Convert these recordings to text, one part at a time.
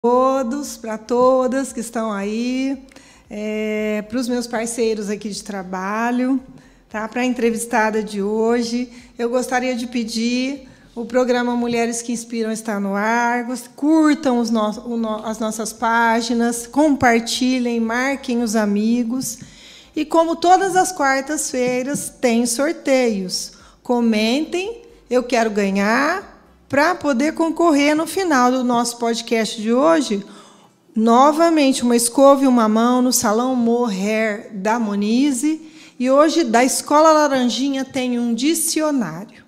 Todos, para todas que estão aí, para os meus parceiros aqui de trabalho, tá? Para a entrevistada de hoje, eu gostaria de pedir, o programa Mulheres que Inspiram está no ar, curtam as nossas páginas, compartilhem, marquem os amigos, e como todas as quartas-feiras, tem sorteios. Comentem, eu quero ganhar, para poder concorrer no final do nosso podcast de hoje, novamente, uma escova e uma mão no Salão Mohair da Monize. E hoje, da Escola Laranjinha, tem um dicionário.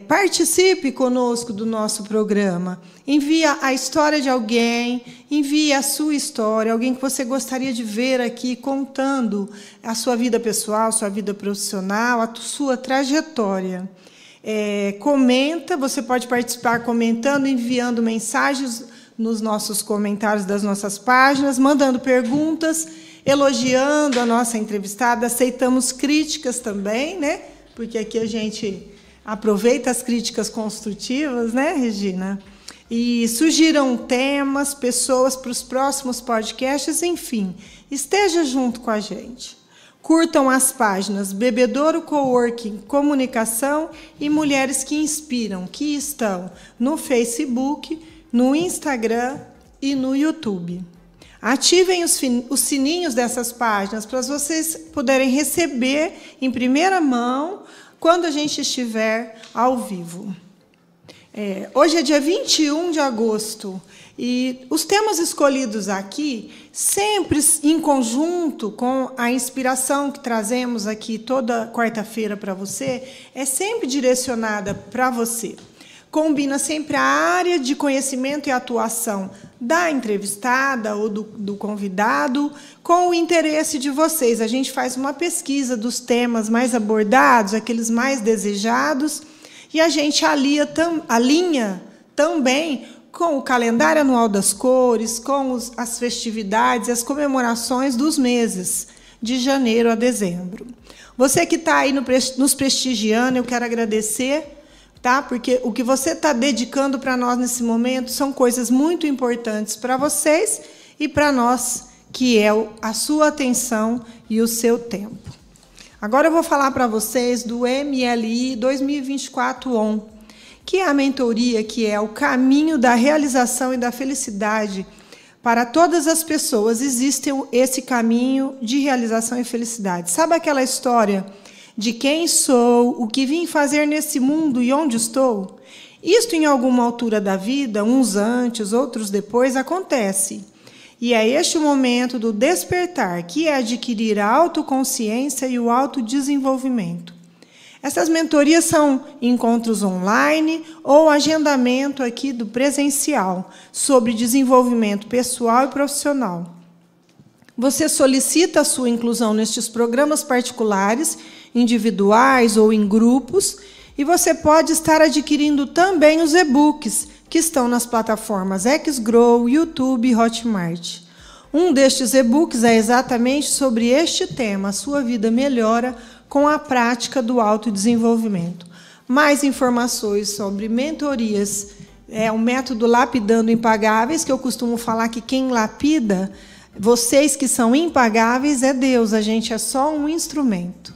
Participe conosco do nosso programa. Envie a história de alguém, envie a sua história, alguém que você gostaria de ver aqui contando a sua vida pessoal, sua vida profissional, a sua trajetória. Comenta, você pode participar comentando, enviando mensagens nos nossos comentários das nossas páginas, mandando perguntas, elogiando a nossa entrevistada. Aceitamos críticas também, né? Porque aqui a gente aproveita as críticas construtivas, né, Regina? E sugiram temas, pessoas para os próximos podcasts, enfim, esteja junto com a gente. Curtam as páginas Bebedouro Coworking Comunicação e Mulheres que Inspiram, que estão no Facebook, no Instagram e no YouTube. Ativem os sininhos dessas páginas para vocês poderem receber em primeira mão quando a gente estiver ao vivo. Hoje é dia 21 de agosto. E os temas escolhidos aqui, sempre em conjunto com a inspiração que trazemos aqui toda quarta-feira para você, é sempre direcionada para você. Combina sempre a área de conhecimento e atuação da entrevistada ou do convidado com o interesse de vocês. A gente faz uma pesquisa dos temas mais abordados, aqueles mais desejados, e a gente alinha também com o calendário anual das cores, com as festividades e as comemorações dos meses, de janeiro a dezembro. Você que está aí nos prestigiando, eu quero agradecer, tá? Porque o que você está dedicando para nós nesse momento são coisas muito importantes para vocês e para nós, que é a sua atenção e o seu tempo. Agora eu vou falar para vocês do MLI 2024 ON, que é a mentoria que é o caminho da realização e da felicidade. Para todas as pessoas existe esse caminho de realização e felicidade. Sabe aquela história de quem sou, o que vim fazer nesse mundo e onde estou? Isto, em alguma altura da vida, uns antes, outros depois, acontece. E é este o momento do despertar, que é adquirir a autoconsciência e o autodesenvolvimento. Essas mentorias são encontros online ou agendamento aqui do presencial sobre desenvolvimento pessoal e profissional. Você solicita a sua inclusão nestes programas particulares, individuais ou em grupos, e você pode estar adquirindo também os e-books que estão nas plataformas Xgrow, YouTube e Hotmart. Um destes e-books é exatamente sobre este tema, a sua vida melhora com a prática do autodesenvolvimento. Mais informações sobre mentorias, o método Lapidando Impagáveis, que eu costumo falar que quem lapida, vocês que são impagáveis, é Deus, a gente é só um instrumento.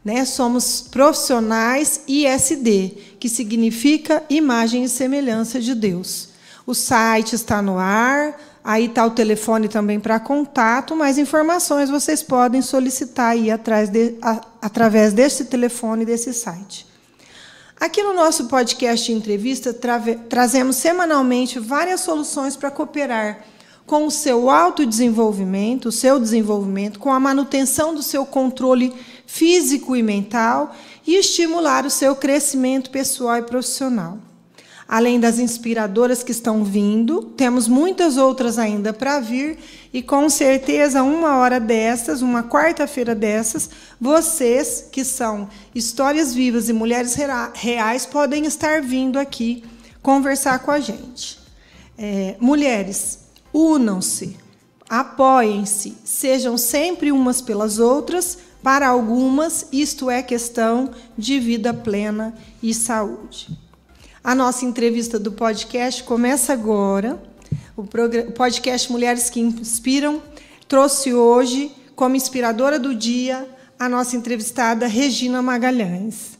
Né? Somos profissionais ISD, que significa Imagem e Semelhança de Deus. O site está no ar, aí está o telefone também para contato, mais informações vocês podem solicitar aí através desse telefone e desse site. Aqui no nosso podcast de entrevista, trazemos semanalmente várias soluções para cooperar com o seu autodesenvolvimento, o seu desenvolvimento, com a manutenção do seu controle físico e mental e estimular o seu crescimento pessoal e profissional. Além das inspiradoras que estão vindo, temos muitas outras ainda para vir e, com certeza, uma hora dessas, uma quarta-feira dessas, vocês, que são histórias vivas e mulheres reais, podem estar vindo aqui conversar com a gente. Mulheres, unam-se, apoiem-se, sejam sempre umas pelas outras. Para algumas, isto é questão de vida plena e saúde. A nossa entrevista do podcast começa agora. O podcast Mulheres que Inspiram trouxe hoje, como inspiradora do dia, a nossa entrevistada Regina Magalhães.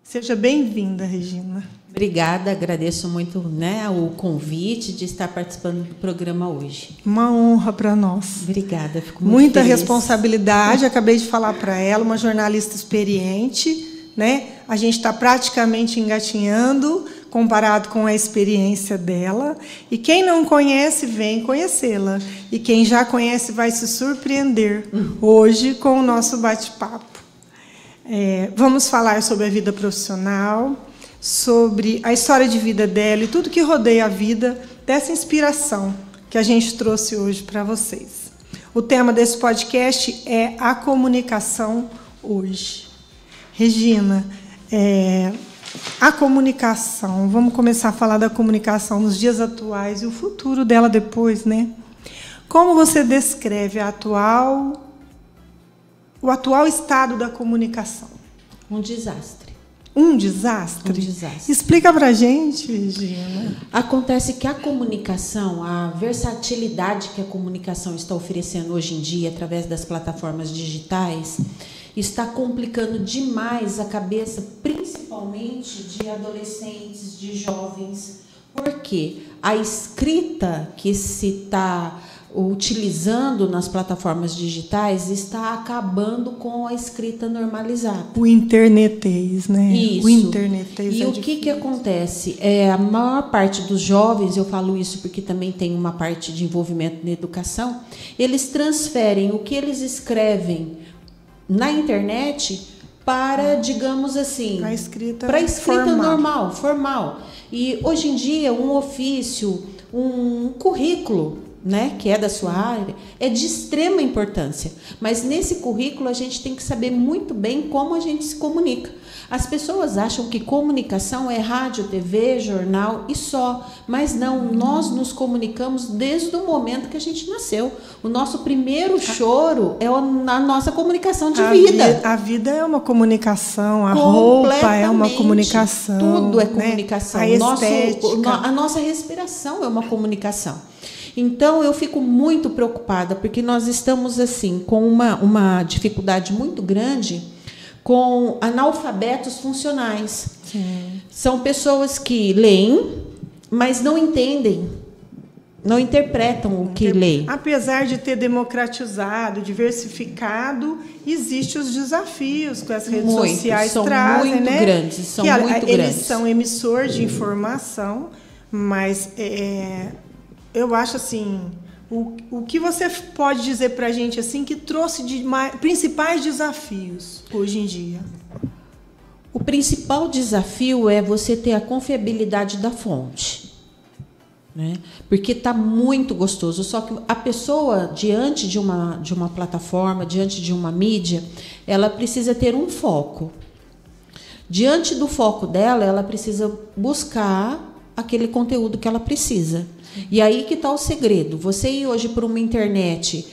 Seja bem-vinda, Regina. Obrigada, agradeço muito, o convite de estar participando do programa hoje. Uma honra para nós. Obrigada, fico muito Muita feliz. Responsabilidade, acabei de falar para ela, uma jornalista experiente, né? A gente está praticamente engatinhando, comparado com a experiência dela. E quem não conhece, vem conhecê-la. E quem já conhece vai se surpreender hoje com o nosso bate-papo. Vamos falar sobre a vida profissional, sobre a história de vida dela e tudo que rodeia a vida dessa inspiração que a gente trouxe hoje para vocês. O tema desse podcast é a comunicação hoje. Regina, a comunicação, vamos começar a falar da comunicação nos dias atuais e o futuro dela depois, né? Como você descreve o atual estado da comunicação? Um desastre. Um desastre? Um desastre. Explica para a gente, Regina. Acontece que a comunicação, a versatilidade que a comunicação está oferecendo hoje em dia, através das plataformas digitais, está complicando demais a cabeça, principalmente de adolescentes, de jovens. Por quê? A escrita que se está utilizando nas plataformas digitais está acabando com a escrita normalizada. O internetês, né? Isso. O internetês. E o que acontece? A maior parte dos jovens, eu falo isso porque também tem uma parte de envolvimento na educação, eles transferem o que eles escrevem na internet para, digamos assim, para a escrita formal. E hoje em dia um ofício, um currículo, que é da sua área, é de extrema importância. Mas nesse currículo a gente tem que saber muito bem como a gente se comunica. As pessoas acham que comunicação é rádio, TV, jornal e só. Mas não, nós nos comunicamos desde o momento que a gente nasceu. O nosso primeiro choro é a nossa comunicação de vida. A vida é uma comunicação, a roupa é uma comunicação. Tudo é comunicação. A estética. A nossa respiração é uma comunicação. Então, eu fico muito preocupada, porque nós estamos assim com uma dificuldade muito grande com analfabetos funcionais. Sim. São pessoas que leem, mas não entendem, não interpretam o que leem. Apesar de ter democratizado, diversificado, existem os desafios que as redes sociais trazem, muito grandes, são muito eles grandes. São emissores de informação, mas eu acho assim, o que você pode dizer para a gente assim que trouxe de principais desafios hoje em dia? O principal desafio é você ter a confiabilidade da fonte, porque está muito gostoso. Só que a pessoa, diante de uma plataforma, diante de uma mídia, ela precisa ter um foco. Diante do foco dela, ela precisa buscar aquele conteúdo que ela precisa. E aí que está o segredo. Você ir hoje para uma internet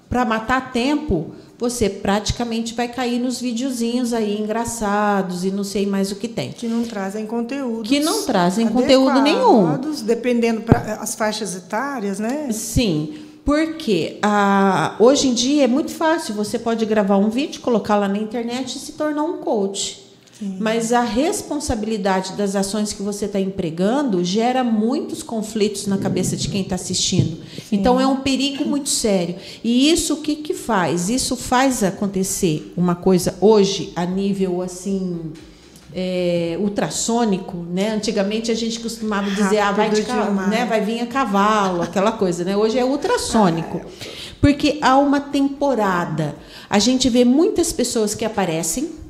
para matar tempo, você praticamente vai cair nos videozinhos aí engraçados e não sei mais o que tem. Que não trazem conteúdo. Que não trazem conteúdo nenhum. Dependendo das faixas etárias, né? Sim. Porque hoje em dia é muito fácil. Você pode gravar um vídeo, colocar lá na internet e se tornar um coach. Sim. Mas a responsabilidade das ações que você está empregando gera muitos conflitos na cabeça de quem está assistindo. Sim. Então, é um perigo muito sério. E isso, o que faz? Isso faz acontecer uma coisa hoje, a nível assim ultrassônico. Antigamente, a gente costumava dizer vai vir a cavalo, aquela coisa. Hoje é ultrassônico. Porque há uma temporada. A gente vê muitas pessoas que aparecem,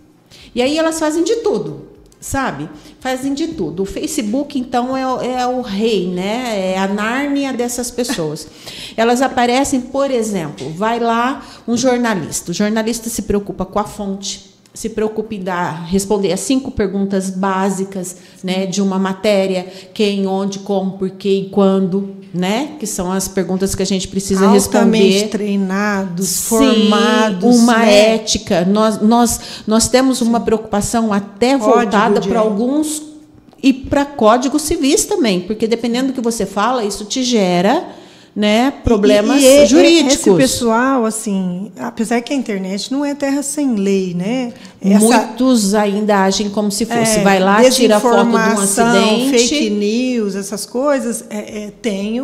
e aí elas fazem de tudo, sabe? Fazem de tudo. O Facebook, então, é o rei, é a Nárnia dessas pessoas. Elas aparecem, por exemplo, vai lá um jornalista. O jornalista se preocupa com a fonte, se preocupa em responder as 5 perguntas básicas, de uma matéria: quem, onde, como, porquê e quando, que são as perguntas que a gente precisa responder. Altamente treinados, formados. Uma ética. Nós temos uma preocupação até voltada para alguns e para códigos civis também, porque dependendo do que você fala, isso te gera, né, problemas jurídicos. Esse pessoal, assim, apesar que a internet não é terra sem lei, né? Muitos ainda agem como se fosse. Vai lá, tira foto de um acidente. Fake news, essas coisas. Tem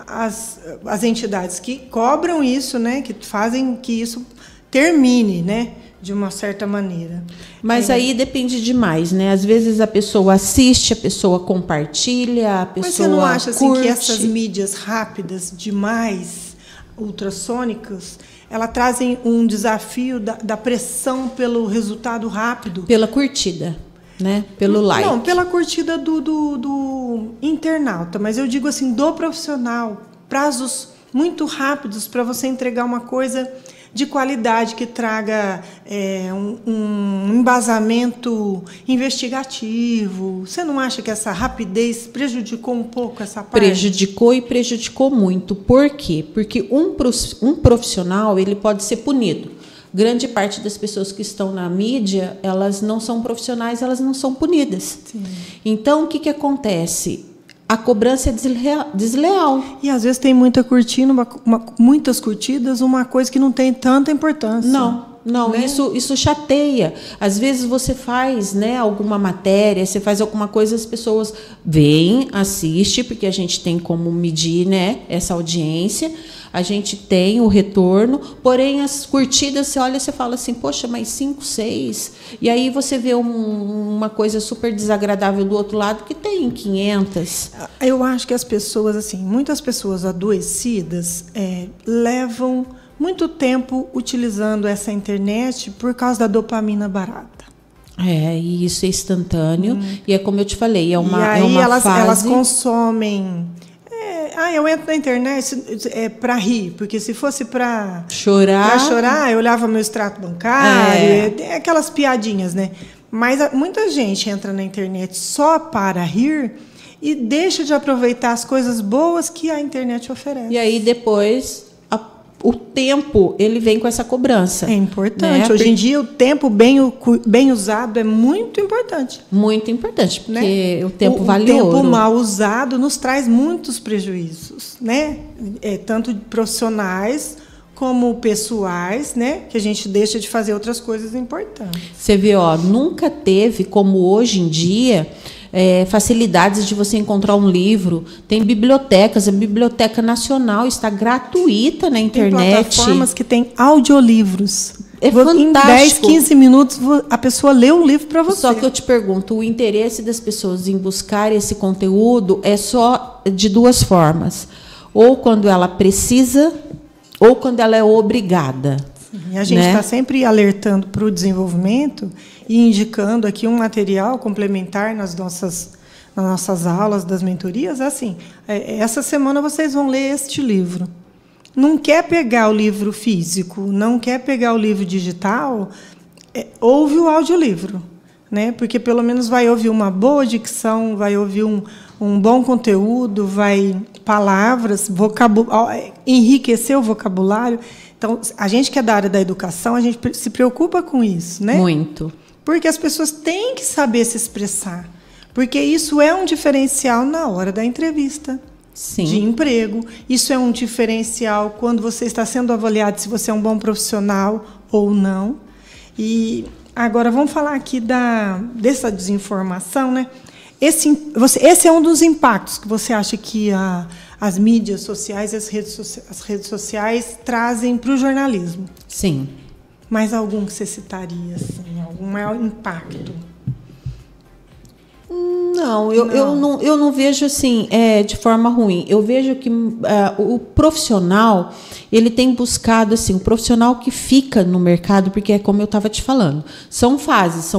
as entidades que cobram isso, né? Que fazem que isso termine, né? De uma certa maneira. Mas aí depende demais, né? Às vezes a pessoa assiste, a pessoa compartilha, a pessoa Mas você não acha assim, curte. que essas mídias rápidas demais, ultrassônicas, elas trazem um desafio da pressão pelo resultado rápido? Pela curtida, né? Pelo like. Não, pela curtida do internauta, mas eu digo assim, do profissional. Prazos muito rápidos para você entregar uma coisa de qualidade, que traga um embasamento investigativo. Você não acha que essa rapidez prejudicou um pouco essa parte? Prejudicou e prejudicou muito. Por quê? Porque um profissional ele pode ser punido. Grande parte das pessoas que estão na mídia, elas não são profissionais, elas não são punidas. Sim. Então, o que acontece? A cobrança é desleal. E às vezes tem muitas curtidas, uma coisa que não tem tanta importância. Não, né? Isso chateia. Às vezes você faz, né, alguma matéria, você faz alguma coisa, as pessoas vêm, assistem, porque a gente tem como medir, né, essa audiência, a gente tem o retorno, porém as curtidas, você olha e você fala assim, poxa, mas 5, 6, e aí você vê uma coisa super desagradável do outro lado que tem 500. Eu acho que as pessoas, assim, muitas pessoas adoecidas levam muito tempo utilizando essa internet por causa da dopamina barata. E isso é instantâneo, e é como eu te falei, é uma elas fase... consomem... eu entro na internet para rir, porque se fosse para chorar, eu olhava meu extrato bancário, aquelas piadinhas, né? Mas muita gente entra na internet só para rir e deixa de aproveitar as coisas boas que a internet oferece. E aí depois o tempo ele vem com essa cobrança. É importante. Né? Hoje em dia o tempo bem usado é muito importante. Muito importante, porque né? O tempo vale ouro. O tempo ouro. mal usado nos traz muitos prejuízos, né? Tanto profissionais como pessoais, né? Que a gente deixa de fazer outras coisas importantes. Você vê, nunca teve como hoje em dia facilidades de você encontrar um livro. Tem bibliotecas, a Biblioteca Nacional está gratuita na internet. Tem plataformas que tem audiolivros. É fantástico. Em 10, 15 minutos a pessoa lê um livro para você. Só que eu te pergunto, o interesse das pessoas em buscar esse conteúdo é só de duas formas. Ou quando ela precisa, ou quando ela é obrigada. Sim, a gente está sempre alertando para o desenvolvimento e indicando aqui um material complementar nas nossas aulas das mentorias. Assim, essa semana vocês vão ler este livro. Não quer pegar o livro físico, não quer pegar o livro digital, ouve o audiolivro, né? Porque pelo menos vai ouvir uma boa dicção, vai ouvir um bom conteúdo, vai palavras, enriquecer o vocabulário. Então, a gente que é da área da educação, a gente se preocupa com isso, né? Muito. Porque as pessoas têm que saber se expressar. Porque isso é um diferencial na hora da entrevista. Sim. De emprego. Isso é um diferencial quando você está sendo avaliado se você é um bom profissional ou não. E agora vamos falar aqui dessa desinformação, né? Esse é um dos impactos que você acha que as mídias sociais, as redes sociais trazem para o jornalismo. Sim. Mais algum que você citaria, assim, algum maior impacto? Não, eu não vejo assim de forma ruim. Eu vejo que o profissional ele tem buscado assim, o profissional que fica no mercado, porque é como eu estava te falando, são fases,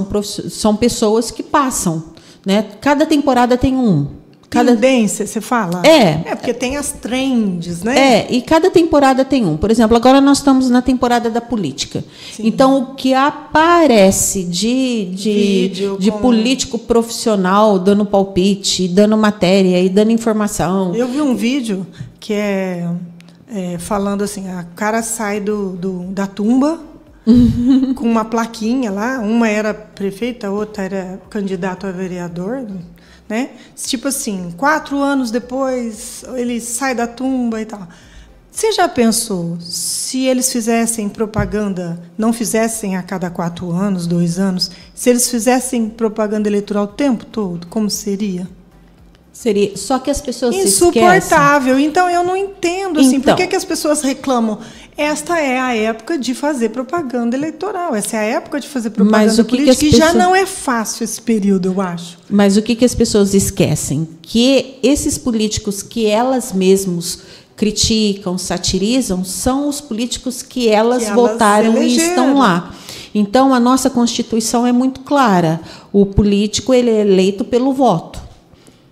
são pessoas que passam, né? Cada temporada tem um. Tendência, você fala? Porque tem as trends, né? E cada temporada tem um. Por exemplo, agora nós estamos na temporada da política. Sim. Então, o que aparece de político profissional dando palpite, dando matéria e dando informação. Eu vi um vídeo que falando assim, a cara sai da tumba, com uma plaquinha lá, uma era prefeita, a outra era candidato a vereador, né? Tipo assim, 4 anos depois ele sai da tumba e tal. Você já pensou se eles fizessem propaganda, não fizessem a cada 4 anos, 2 anos, se eles fizessem propaganda eleitoral o tempo todo, como seria? Seria, só que as pessoas insuportável. Se esquecem. Então eu não entendo assim, por que as pessoas reclamam? Esta é a época de fazer propaganda eleitoral. Essa é a época de fazer propaganda política e já não é fácil esse período, eu acho. Mas o que as pessoas esquecem? Que esses políticos que elas mesmos criticam, satirizam, são os políticos que elas votaram e estão lá. Então a nossa Constituição é muito clara. O político ele é eleito pelo voto.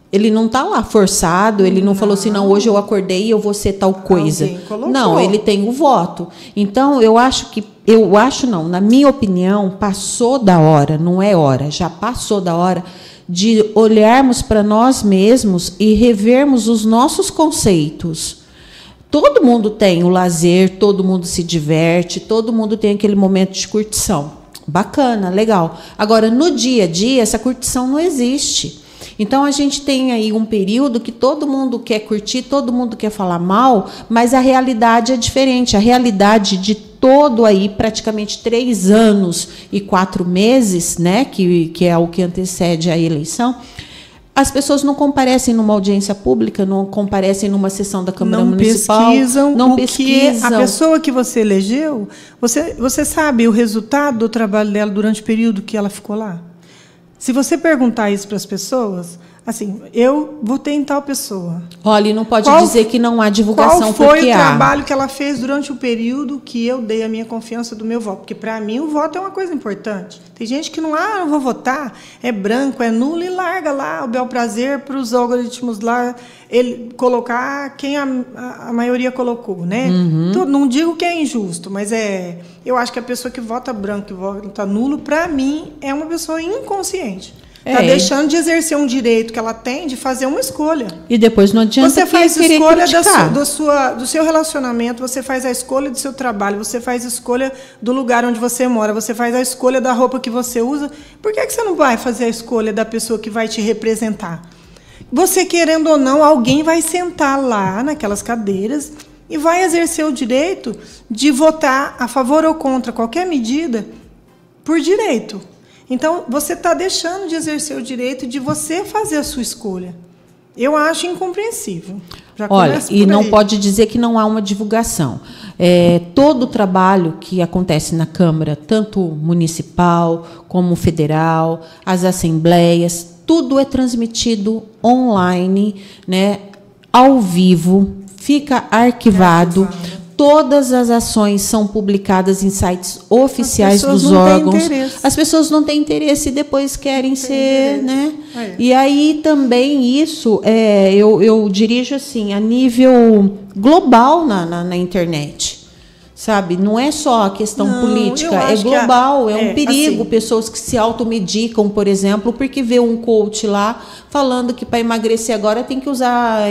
Ele não está lá forçado, ele não falou assim, não, hoje eu acordei e eu vou ser tal coisa. Não, ele tem o voto. Então, na minha opinião, passou da hora, não é hora, já passou da hora de olharmos para nós mesmos e revermos os nossos conceitos. Todo mundo tem o lazer, todo mundo se diverte, todo mundo tem aquele momento de curtição. Bacana, legal. Agora, no dia a dia, essa curtição não existe. Então, a gente tem aí um período que todo mundo quer curtir, todo mundo quer falar mal, mas a realidade é diferente. A realidade de todo aí, praticamente 3 anos e 4 meses, né, que é o que antecede a eleição, as pessoas não comparecem numa audiência pública, não comparecem numa sessão da Câmara Municipal. Não pesquisam. A pessoa que você elegeu, você sabe o resultado do trabalho dela durante o período que ela ficou lá? Se você perguntar isso para as pessoas, assim, eu votei em tal pessoa. Olha, não pode dizer que não há divulgação, porque há. Qual foi o trabalho que ela fez durante o período que eu dei a minha confiança do meu voto? Porque, para mim, o voto é uma coisa importante. Tem gente que não vou votar, é branco, é nulo, e larga lá o bel prazer para os algoritmos lá ele colocar quem a maioria colocou, né? Então, não digo que é injusto, mas eu acho que a pessoa que vota branco, que vota nulo, para mim, é uma pessoa inconsciente. Está deixando de exercer um direito que ela tem de fazer uma escolha. E depois não adianta você faz escolha do seu relacionamento, você faz a escolha do seu trabalho, você faz a escolha do lugar onde você mora, você faz a escolha da roupa que você usa. Por que você não vai fazer a escolha da pessoa que vai te representar? Você, querendo ou não, alguém vai sentar lá naquelas cadeiras e vai exercer o direito de votar a favor ou contra qualquer medida por direito. Então, você está deixando de exercer o direito de você fazer a sua escolha. Eu acho incompreensível. Olha, e não pode dizer que não há uma divulgação. Todo o trabalho que acontece na Câmara, tanto municipal como federal, as assembleias, tudo é transmitido online, né, ao vivo, fica arquivado. Todas as ações são publicadas em sites oficiais dos órgãos. As pessoas não têm interesse e depois querem ser, né? E aí também isso, eu dirijo assim, a nível global na internet. Sabe? Não é só a questão política, é global, é um perigo. Assim, pessoas que se automedicam, por exemplo, porque vê um coach lá falando que para emagrecer agora tem que usar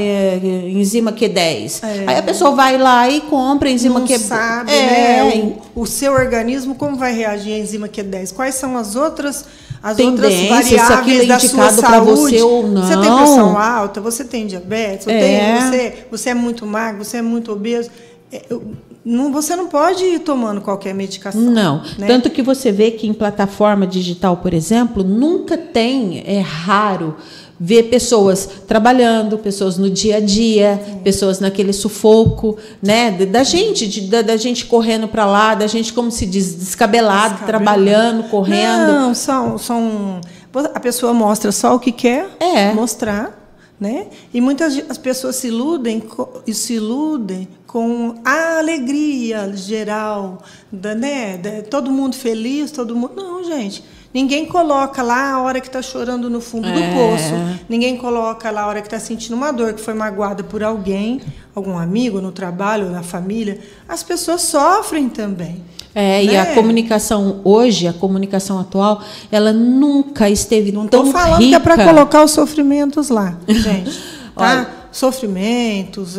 enzima Q10. Aí a pessoa vai lá e compra enzima Q10. Não sabe, né? O seu organismo, como vai reagir à enzima Q10? Quais são as outras variáveis da sua saúde? Você ou não. Você tem pressão alta, você tem diabetes, você é muito magro, você é muito obeso. Você não pode ir tomando qualquer medicação. Não. Né? Tanto que você vê que em plataforma digital, por exemplo, nunca tem, é raro, ver pessoas trabalhando, pessoas no dia a dia, pessoas naquele sufoco, né? Da gente correndo para lá, da gente, como se diz, descabelado, trabalhando, correndo. Não, a pessoa mostra só o que quer mostrar. Né? E muitas pessoas se iludem com a alegria geral, todo mundo feliz, todo mundo. Não, gente. Ninguém coloca lá a hora que está chorando no fundo do poço. Ninguém coloca lá a hora que está sentindo uma dor, que foi magoada por alguém, algum amigo no trabalho, na família. As pessoas sofrem também. E a comunicação hoje, a comunicação atual, ela nunca esteve tão rica. Não estou falando que é para colocar os sofrimentos lá, gente. Tá? Sofrimentos,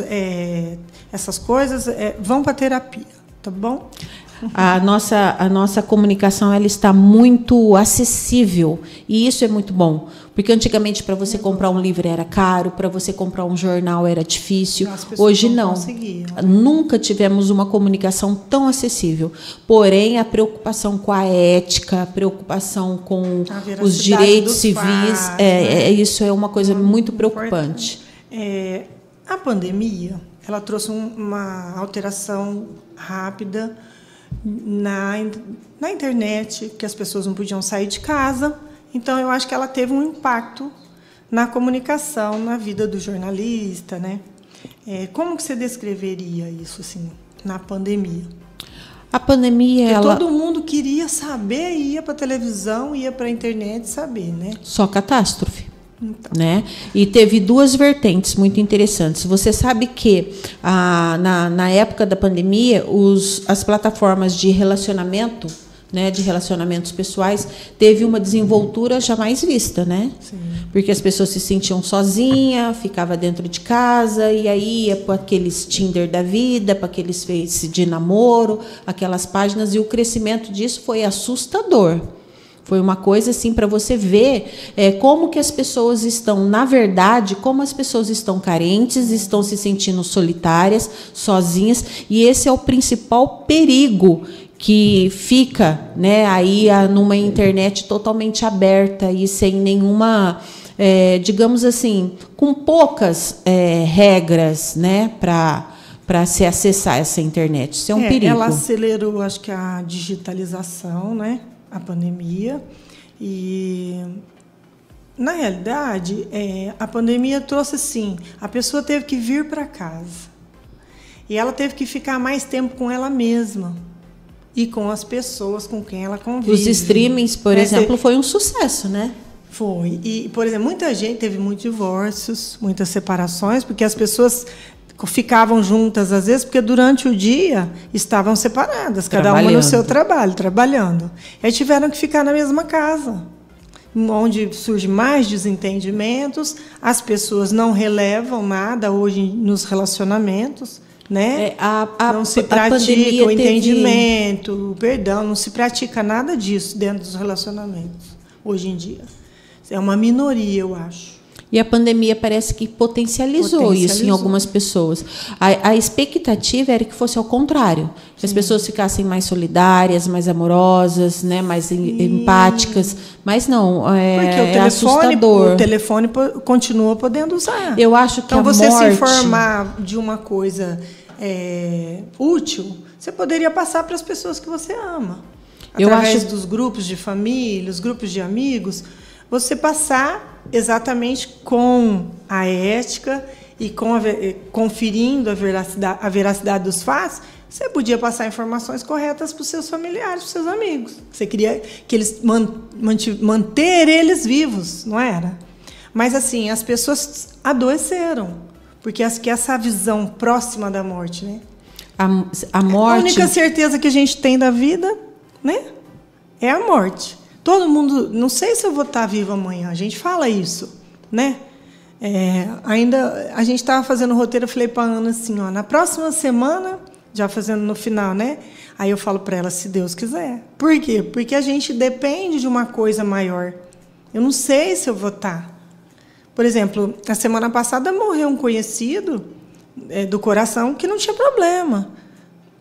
essas coisas vão para terapia, tá bom? A nossa comunicação ela está muito acessível, e isso é muito bom, porque antigamente para você comprar um livro era caro, para você comprar um jornal era difícil. Hoje não. Nunca tivemos uma comunicação tão acessível. Porém, a preocupação com a ética, a preocupação com os direitos civis, isso é uma coisa muito preocupante. A pandemia, ela trouxe uma alteração rápida na internet, que as pessoas não podiam sair de casa. Então, eu acho que ela teve um impacto na comunicação, na vida do jornalista, né? Como que você descreveria isso, assim, na pandemia? A pandemia, todo mundo queria saber, ia para a televisão, ia para a internet saber, né? Só catástrofe. Então. Né? E teve duas vertentes muito interessantes. Você sabe que na época da pandemia, as plataformas de relacionamento, né, de relacionamentos pessoais, teve uma desenvoltura jamais vista, né? Sim. Porque as pessoas se sentiam sozinhas, ficava dentro de casa, e aí ia para aqueles Tinder da vida, para aqueles Face de namoro, aquelas páginas, e o crescimento disso foi assustador. Foi uma coisa assim para você ver como que as pessoas estão, na verdade, como as pessoas estão carentes, estão se sentindo solitárias, sozinhas, e esse é o principal perigo que fica, né, aí numa internet totalmente aberta e sem nenhuma, digamos assim, com poucas regras, né, para se acessar essa internet. Isso é um perigo. Ela acelerou, acho que, a digitalização, né? A pandemia, e na realidade a pandemia trouxe assim, a pessoa teve que vir para casa e ela teve que ficar mais tempo com ela mesma e com as pessoas com quem ela convive. Os streamings, por exemplo, foi um sucesso, né? Foi. E, por exemplo, muita gente teve muitos divórcios, muitas separações, porque as pessoas ficavam juntas, às vezes, porque durante o dia estavam separadas, cada uma no seu trabalho, trabalhando. Aí tiveram que ficar na mesma casa, onde surgem mais desentendimentos, as pessoas não relevam nada hoje nos relacionamentos, né? Não se pratica o entendimento, o perdão, não se pratica nada disso dentro dos relacionamentos, hoje em dia. É uma minoria, eu acho. E a pandemia parece que potencializou isso em algumas pessoas. A expectativa era que fosse ao contrário, que as pessoas ficassem mais solidárias, mais amorosas, né, mais empáticas, mas não, porque assustador. O telefone continua podendo usar. Eu acho que então, você se informar de uma coisa útil, você poderia passar para as pessoas que você ama. Através dos grupos de família, os grupos de amigos, você passar exatamente com a ética e conferindo a veracidade dos fatos, você podia passar informações corretas para os seus familiares, para os seus amigos. Você queria que eles manter eles vivos, não era? Mas assim, as pessoas adoeceram, porque essa visão próxima da morte, né? A morte. A única certeza que a gente tem da vida, né, é a morte. Todo mundo, não sei se eu vou estar viva amanhã, a gente fala isso, né? Ainda a gente estava fazendo o roteiro, eu falei para a Ana assim, ó, na próxima semana, já fazendo no final, né? Aí eu falo para ela, se Deus quiser. Por quê? Porque a gente depende de uma coisa maior. Eu não sei se eu vou estar. Por exemplo, na semana passada morreu um conhecido do coração que não tinha problema.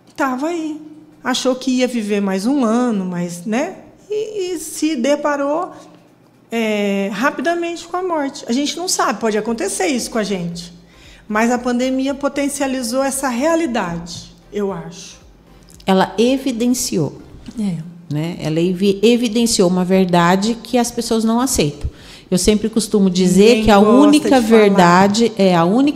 Estava aí. Achou que ia viver mais um ano, mas, né? E se deparou rapidamente com a morte. A gente não sabe, pode acontecer isso com a gente. Mas a pandemia potencializou essa realidade, eu acho. Ela evidenciou. Né? Ela evidenciou uma verdade que as pessoas não aceitam. Eu sempre costumo dizer que a única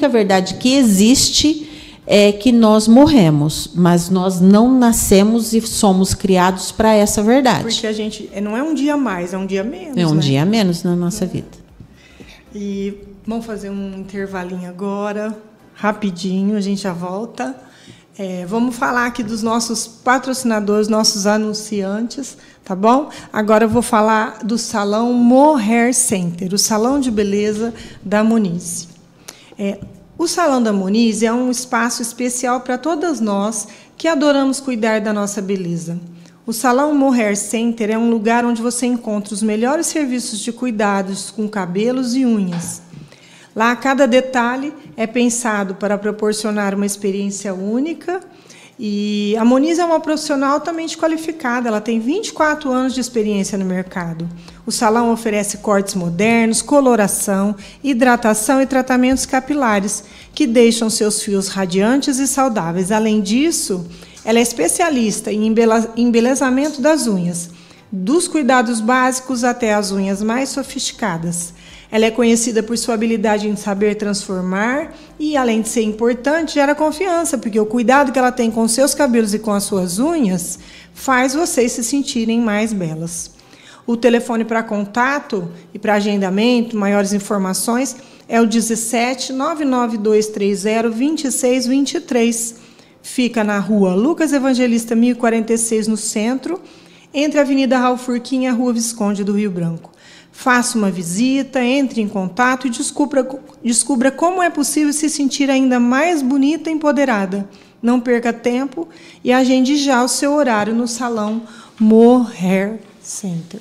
verdade que existe é que nós morremos, mas nós não nascemos e somos criados para essa verdade. Porque a gente não é um dia a mais, é um dia a menos. É um dia a menos na nossa vida. E vamos fazer um intervalinho agora, rapidinho, a gente já volta. Vamos falar aqui dos nossos patrocinadores, nossos anunciantes, tá bom? Agora eu vou falar do Salão Mohair Center, o salão de beleza da Monize. O Salão da Moniz é um espaço especial para todas nós que adoramos cuidar da nossa beleza. O Salão Mohair Center é um lugar onde você encontra os melhores serviços de cuidados com cabelos e unhas. Lá, cada detalhe é pensado para proporcionar uma experiência única. E a Moniz é uma profissional altamente qualificada, ela tem 24 anos de experiência no mercado. O salão oferece cortes modernos, coloração, hidratação e tratamentos capilares, que deixam seus fios radiantes e saudáveis. Além disso, ela é especialista em embelezamento das unhas, dos cuidados básicos até as unhas mais sofisticadas. Ela é conhecida por sua habilidade em saber transformar e, além de ser importante, gera confiança, porque o cuidado que ela tem com seus cabelos e com as suas unhas faz vocês se sentirem mais belas. O telefone para contato e para agendamento, maiores informações, é o 17 99230 2623. Fica na rua Lucas Evangelista 1046, no centro, entre a Avenida Raul Furquim e a Rua Visconde do Rio Branco. Faça uma visita, entre em contato e descubra como é possível se sentir ainda mais bonita e empoderada. Não perca tempo e agende já o seu horário no Salão Mohair Center.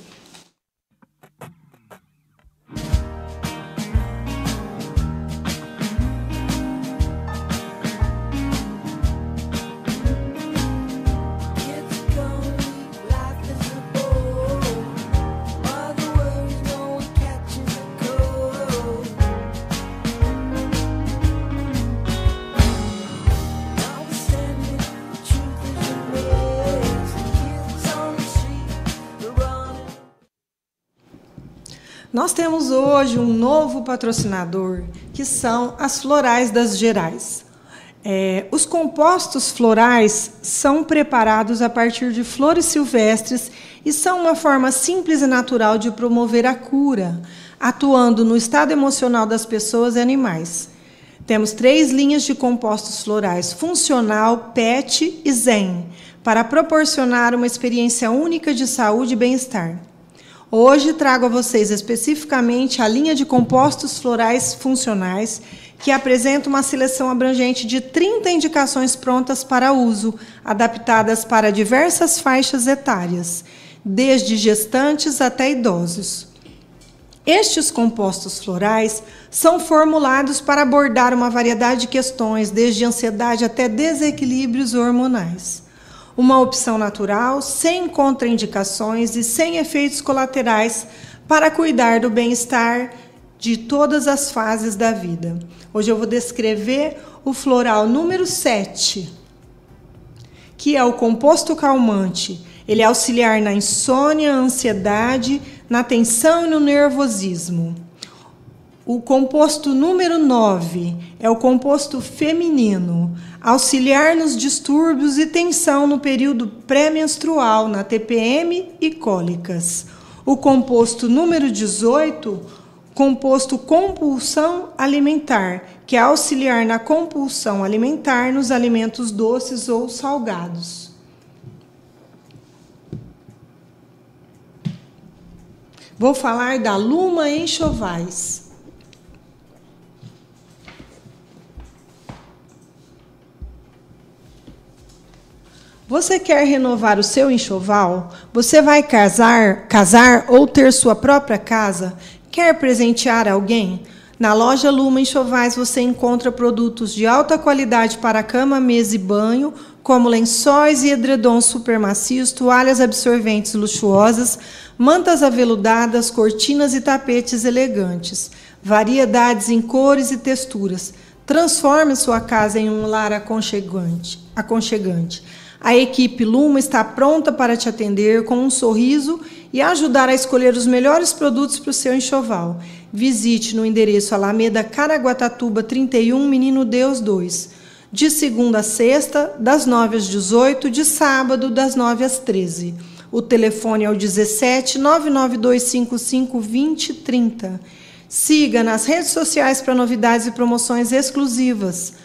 Nós temos hoje um novo patrocinador, que são as Florais das Gerais. Os compostos florais são preparados a partir de flores silvestres e são uma forma simples e natural de promover a cura, atuando no estado emocional das pessoas e animais. Temos 3 linhas de compostos florais: funcional, pet e zen, para proporcionar uma experiência única de saúde e bem-estar. Hoje trago a vocês especificamente a linha de compostos florais funcionais, que apresenta uma seleção abrangente de 30 indicações prontas para uso, adaptadas para diversas faixas etárias, desde gestantes até idosos. Estes compostos florais são formulados para abordar uma variedade de questões, desde ansiedade até desequilíbrios hormonais. Uma opção natural, sem contraindicações e sem efeitos colaterais para cuidar do bem-estar de todas as fases da vida. Hoje eu vou descrever o floral número 7, que é o composto calmante. Ele é auxiliar na insônia, ansiedade, na tensão e no nervosismo. O composto número 9 é o composto feminino, auxiliar nos distúrbios e tensão no período pré-menstrual, na TPM e cólicas. O composto número 18, composto compulsão alimentar, que é auxiliar na compulsão alimentar nos alimentos doces ou salgados. Vou falar da Luma Enxovais. Você quer renovar o seu enxoval? Você vai casar ou ter sua própria casa? Quer presentear alguém? Na loja Luma Enxovais você encontra produtos de alta qualidade para cama, mesa e banho, como lençóis e edredons supermacios, toalhas absorventes luxuosas, mantas aveludadas, cortinas e tapetes elegantes, variedades em cores e texturas. Transforme sua casa em um lar aconchegante. A equipe Luma está pronta para te atender com um sorriso e ajudar a escolher os melhores produtos para o seu enxoval. Visite no endereço Alameda Caraguatatuba 31, Menino Deus 2, de segunda a sexta, das 9 às 18, de sábado, das 9 às 13. O telefone é o 17 99255 2030. Siga nas redes sociais para novidades e promoções exclusivas.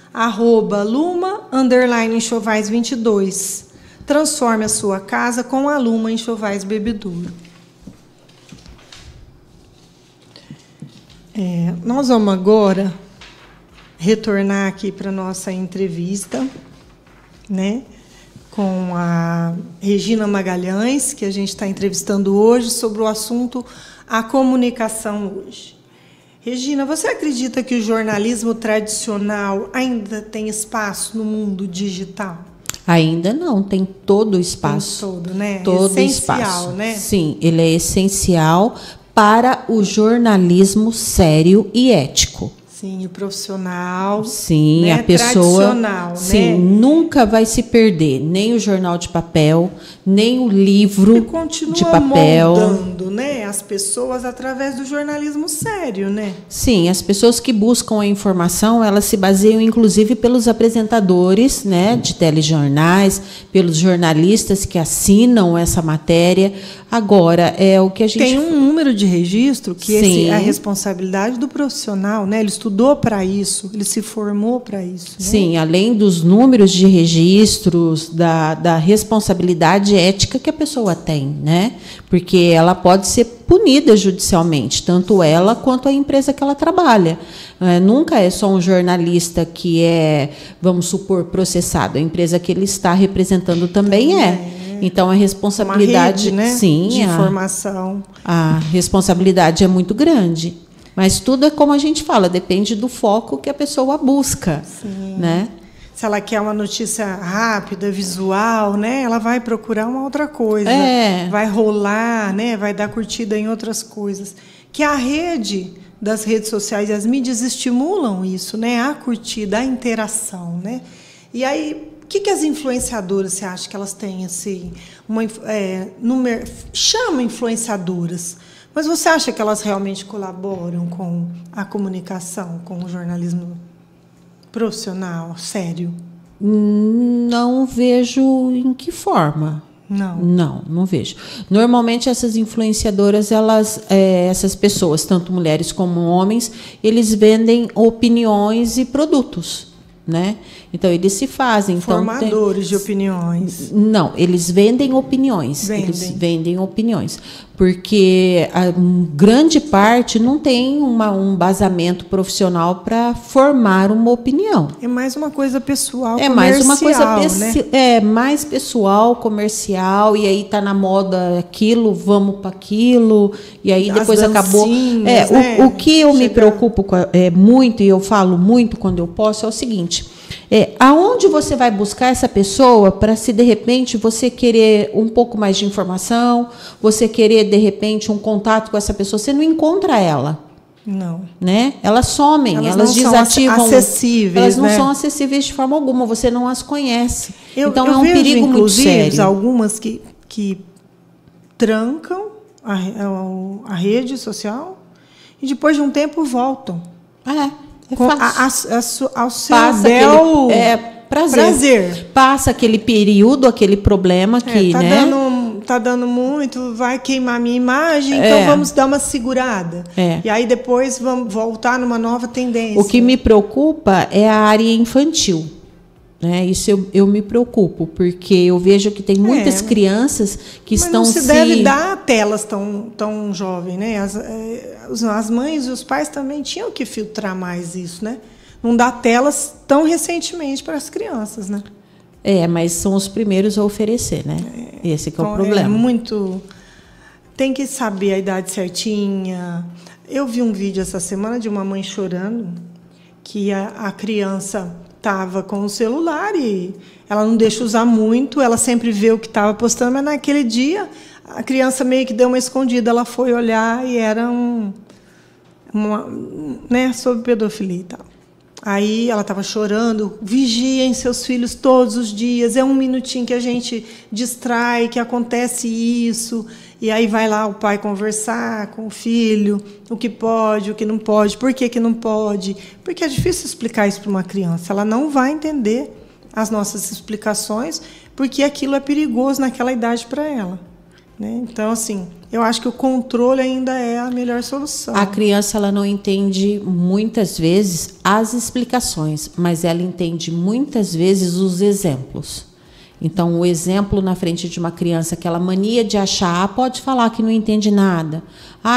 @Luma_Enxovais 22. Transforme a sua casa com a Luma Enxovais Bebedouro. Nós vamos agora retornar aqui para a nossa entrevista, né, com a Regina Magalhães, que a gente está entrevistando hoje sobre o assunto a comunicação hoje. Regina, você acredita que o jornalismo tradicional ainda tem espaço no mundo digital? Ainda não, tem todo o espaço. Tem todo, né? Todo essencial, espaço. Né? Sim, ele é essencial para o jornalismo sério e ético. Sim, o profissional. Sim, né? A pessoa. Tradicional, sim, né? Nunca vai se perder nem o jornal de papel, nem o livro de papel. Moldando, né, as pessoas através do jornalismo sério, né? Sim, as pessoas que buscam a informação, elas se baseiam inclusive pelos apresentadores, né, de telejornais, pelos jornalistas que assinam essa matéria. Agora, é o que a gente... Tem um número de registro que é a responsabilidade do profissional, né? Ele estudou para isso, ele se formou para isso. Né? Sim, além dos números de registros, da responsabilidade ética que a pessoa tem, né? Porque ela pode ser punida judicialmente, tanto ela quanto a empresa que ela trabalha. Nunca é só um jornalista que é, vamos supor, processado. A empresa que ele está representando também é. Então, a responsabilidade... Uma rede, né, sim, de informação. A responsabilidade é muito grande. Mas tudo é como a gente fala, depende do foco que a pessoa busca. Sim. Né? Se ela quer uma notícia rápida, visual, né, ela vai procurar uma outra coisa. Vai rolar, né, vai dar curtida em outras coisas. Que a rede das redes sociais, as mídias estimulam isso, né, a curtida, a interação. Né? E aí... O que as influenciadoras, você acha que elas têm assim, chama influenciadoras, mas você acha que elas realmente colaboram com a comunicação, com o jornalismo profissional, sério? Não vejo em que forma. Não vejo. Normalmente essas influenciadoras, essas pessoas, tanto mulheres como homens, eles vendem opiniões e produtos. Né? Então, eles se fazem... Formadores de opiniões. Não, eles vendem opiniões. Eles vendem opiniões. Porque a grande parte não tem um basamento profissional para formar uma opinião. É mais uma coisa pessoal, comercial. É mais uma coisa mais pessoal, comercial, e aí está na moda aquilo, vamos para aquilo, e aí depois acabou... Né? O que eu me preocupo muito, e eu falo muito quando eu posso, é o seguinte... aonde você vai buscar essa pessoa para, se de repente você querer um pouco mais de informação, você querer de repente um contato com essa pessoa, você não encontra ela. Não. Né? Elas somem, elas desativam. São acessíveis, elas não são acessíveis de forma alguma, você não as conhece. Então eu é um vejo, perigo muito sério. Algumas que trancam a rede social e depois de um tempo voltam. Ao seu prazer. Passa aquele período, aquele problema que... Tá dando muito, vai queimar minha imagem, então vamos dar uma segurada. E aí depois vamos voltar numa nova tendência. O que me preocupa é a área infantil. Né? Isso eu me preocupo, porque eu vejo que tem muitas crianças que estão não se deve dar telas tão jovem, né? As mães e os pais também tinham que filtrar mais isso, né? Não dar telas tão recentemente para as crianças, né? Mas são os primeiros a oferecer, né? Esse que é o problema. Tem que saber a idade certinha. Eu vi um vídeo essa semana de uma mãe chorando que a criança estava com o celular e ela não deixa usar muito, ela sempre vê o que estava postando, mas naquele dia a criança meio que deu uma escondida, ela foi olhar e era sobre pedofilia e tal. Aí ela estava chorando, vigiem seus filhos todos os dias, é um minutinho que a gente distrai, que acontece isso, e aí vai lá o pai conversar com o filho, o que pode, o que não pode, por que não pode, porque é difícil explicar isso para uma criança, ela não vai entender as nossas explicações, porque aquilo é perigoso naquela idade para ela. Né? Então, assim, eu acho que o controle ainda é a melhor solução. A criança ela não entende muitas vezes as explicações, mas ela entende muitas vezes os exemplos. Então, o exemplo na frente de uma criança, aquela mania de achar, pode falar que não entende nada.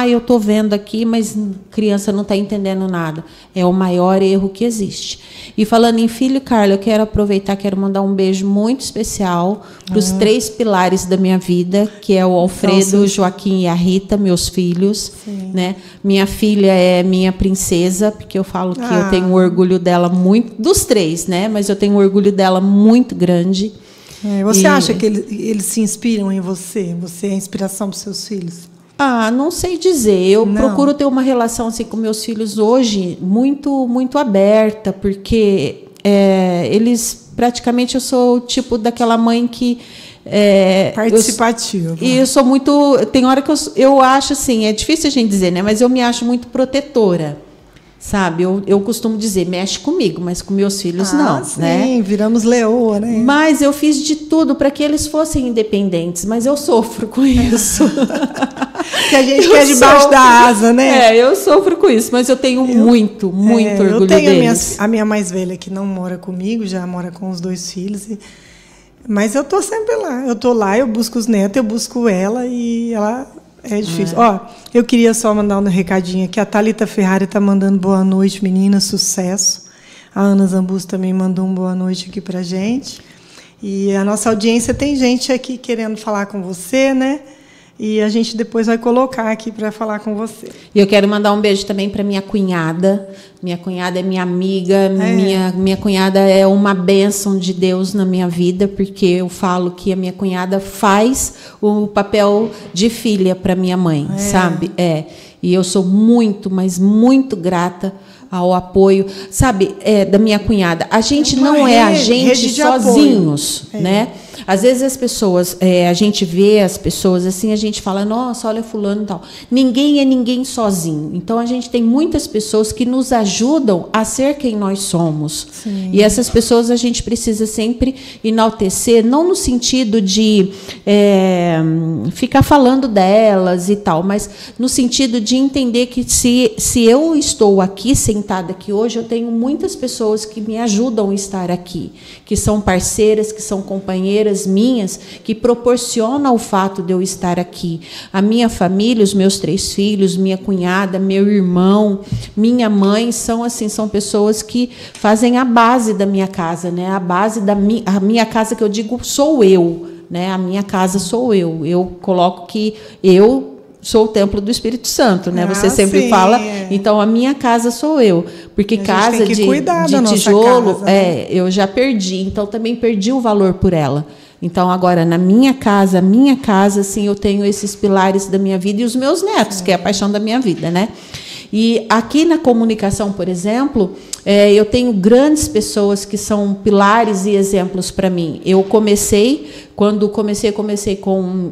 Eu estou vendo aqui, mas a criança não está entendendo nada. É o maior erro que existe. E falando em filho, Carla, eu quero aproveitar, quero mandar um beijo muito especial para os 3 pilares da minha vida, que é o Alfredo, o Joaquim e a Rita, meus filhos. Né? Minha filha é minha princesa, porque eu falo que eu tenho orgulho dela muito, dos 3, né? Mas eu tenho um orgulho dela muito grande. Você acha que eles se inspiram em você? Você é a inspiração para os seus filhos? Não sei dizer. Eu procuro ter uma relação assim com meus filhos hoje muito, muito aberta, porque eles praticamente, eu sou o tipo daquela mãe que participativa. E eu sou muito. Tem hora que eu acho assim, é difícil a gente dizer, né? Mas eu me acho muito protetora. Sabe, eu costumo dizer, mexe comigo, mas com meus filhos não. Sim, né? Viramos leoa, né? Mas eu fiz de tudo para que eles fossem independentes, mas eu sofro com isso. Que a gente quer debaixo da asa, né? Eu sofro com isso, mas eu tenho muito orgulho eu tenho deles. A minha mais velha, que não mora comigo, já mora com os 2 filhos, mas eu estou sempre lá. Eu estou lá, eu busco os netos, eu busco ela e ela... É difícil. Eu queria só mandar um recadinho aqui. A Thalita Ferrari está mandando boa noite, meninas, sucesso. A Ana Zambus também mandou um boa noite aqui para a gente. E a nossa audiência tem gente aqui querendo falar com você, né? E a gente depois vai colocar aqui para falar com você. E eu quero mandar um beijo também para minha cunhada. Minha cunhada é minha amiga. Minha cunhada é uma bênção de Deus na minha vida, porque eu falo que a minha cunhada faz o papel de filha para minha mãe, sabe? E eu sou muito, mas muito grata ao apoio, sabe, da minha cunhada. A gente não é a gente sozinhos, né? Às vezes as pessoas, a gente vê as pessoas assim, a gente fala, nossa, olha fulano e tal. Ninguém é ninguém sozinho. Então, a gente tem muitas pessoas que nos ajudam a ser quem nós somos. Sim. E essas pessoas a gente precisa sempre enaltecer, não no sentido de ficar falando delas e tal, mas no sentido de entender que se eu estou aqui, sentada aqui hoje, eu tenho muitas pessoas que me ajudam a estar aqui, que são parceiras, que são companheiras minhas, que proporcionam o fato de eu estar aqui. A minha família, os meus 3 filhos, minha cunhada, meu irmão, minha mãe, são pessoas que fazem a base da minha casa, né? A base da minha casa, que eu digo, sou eu, né? A minha casa sou eu. Eu coloco que eu sou o templo do Espírito Santo, né? Você sempre fala. Então, a minha casa sou eu. Porque casa de tijolo, casa, né? Eu já perdi. Então, também perdi o valor por ela. Então, agora, na minha casa, assim, eu tenho esses pilares da minha vida e os meus netos, que é a paixão da minha vida, né? E aqui na comunicação, por exemplo, eu tenho grandes pessoas que são pilares e exemplos para mim. Quando comecei com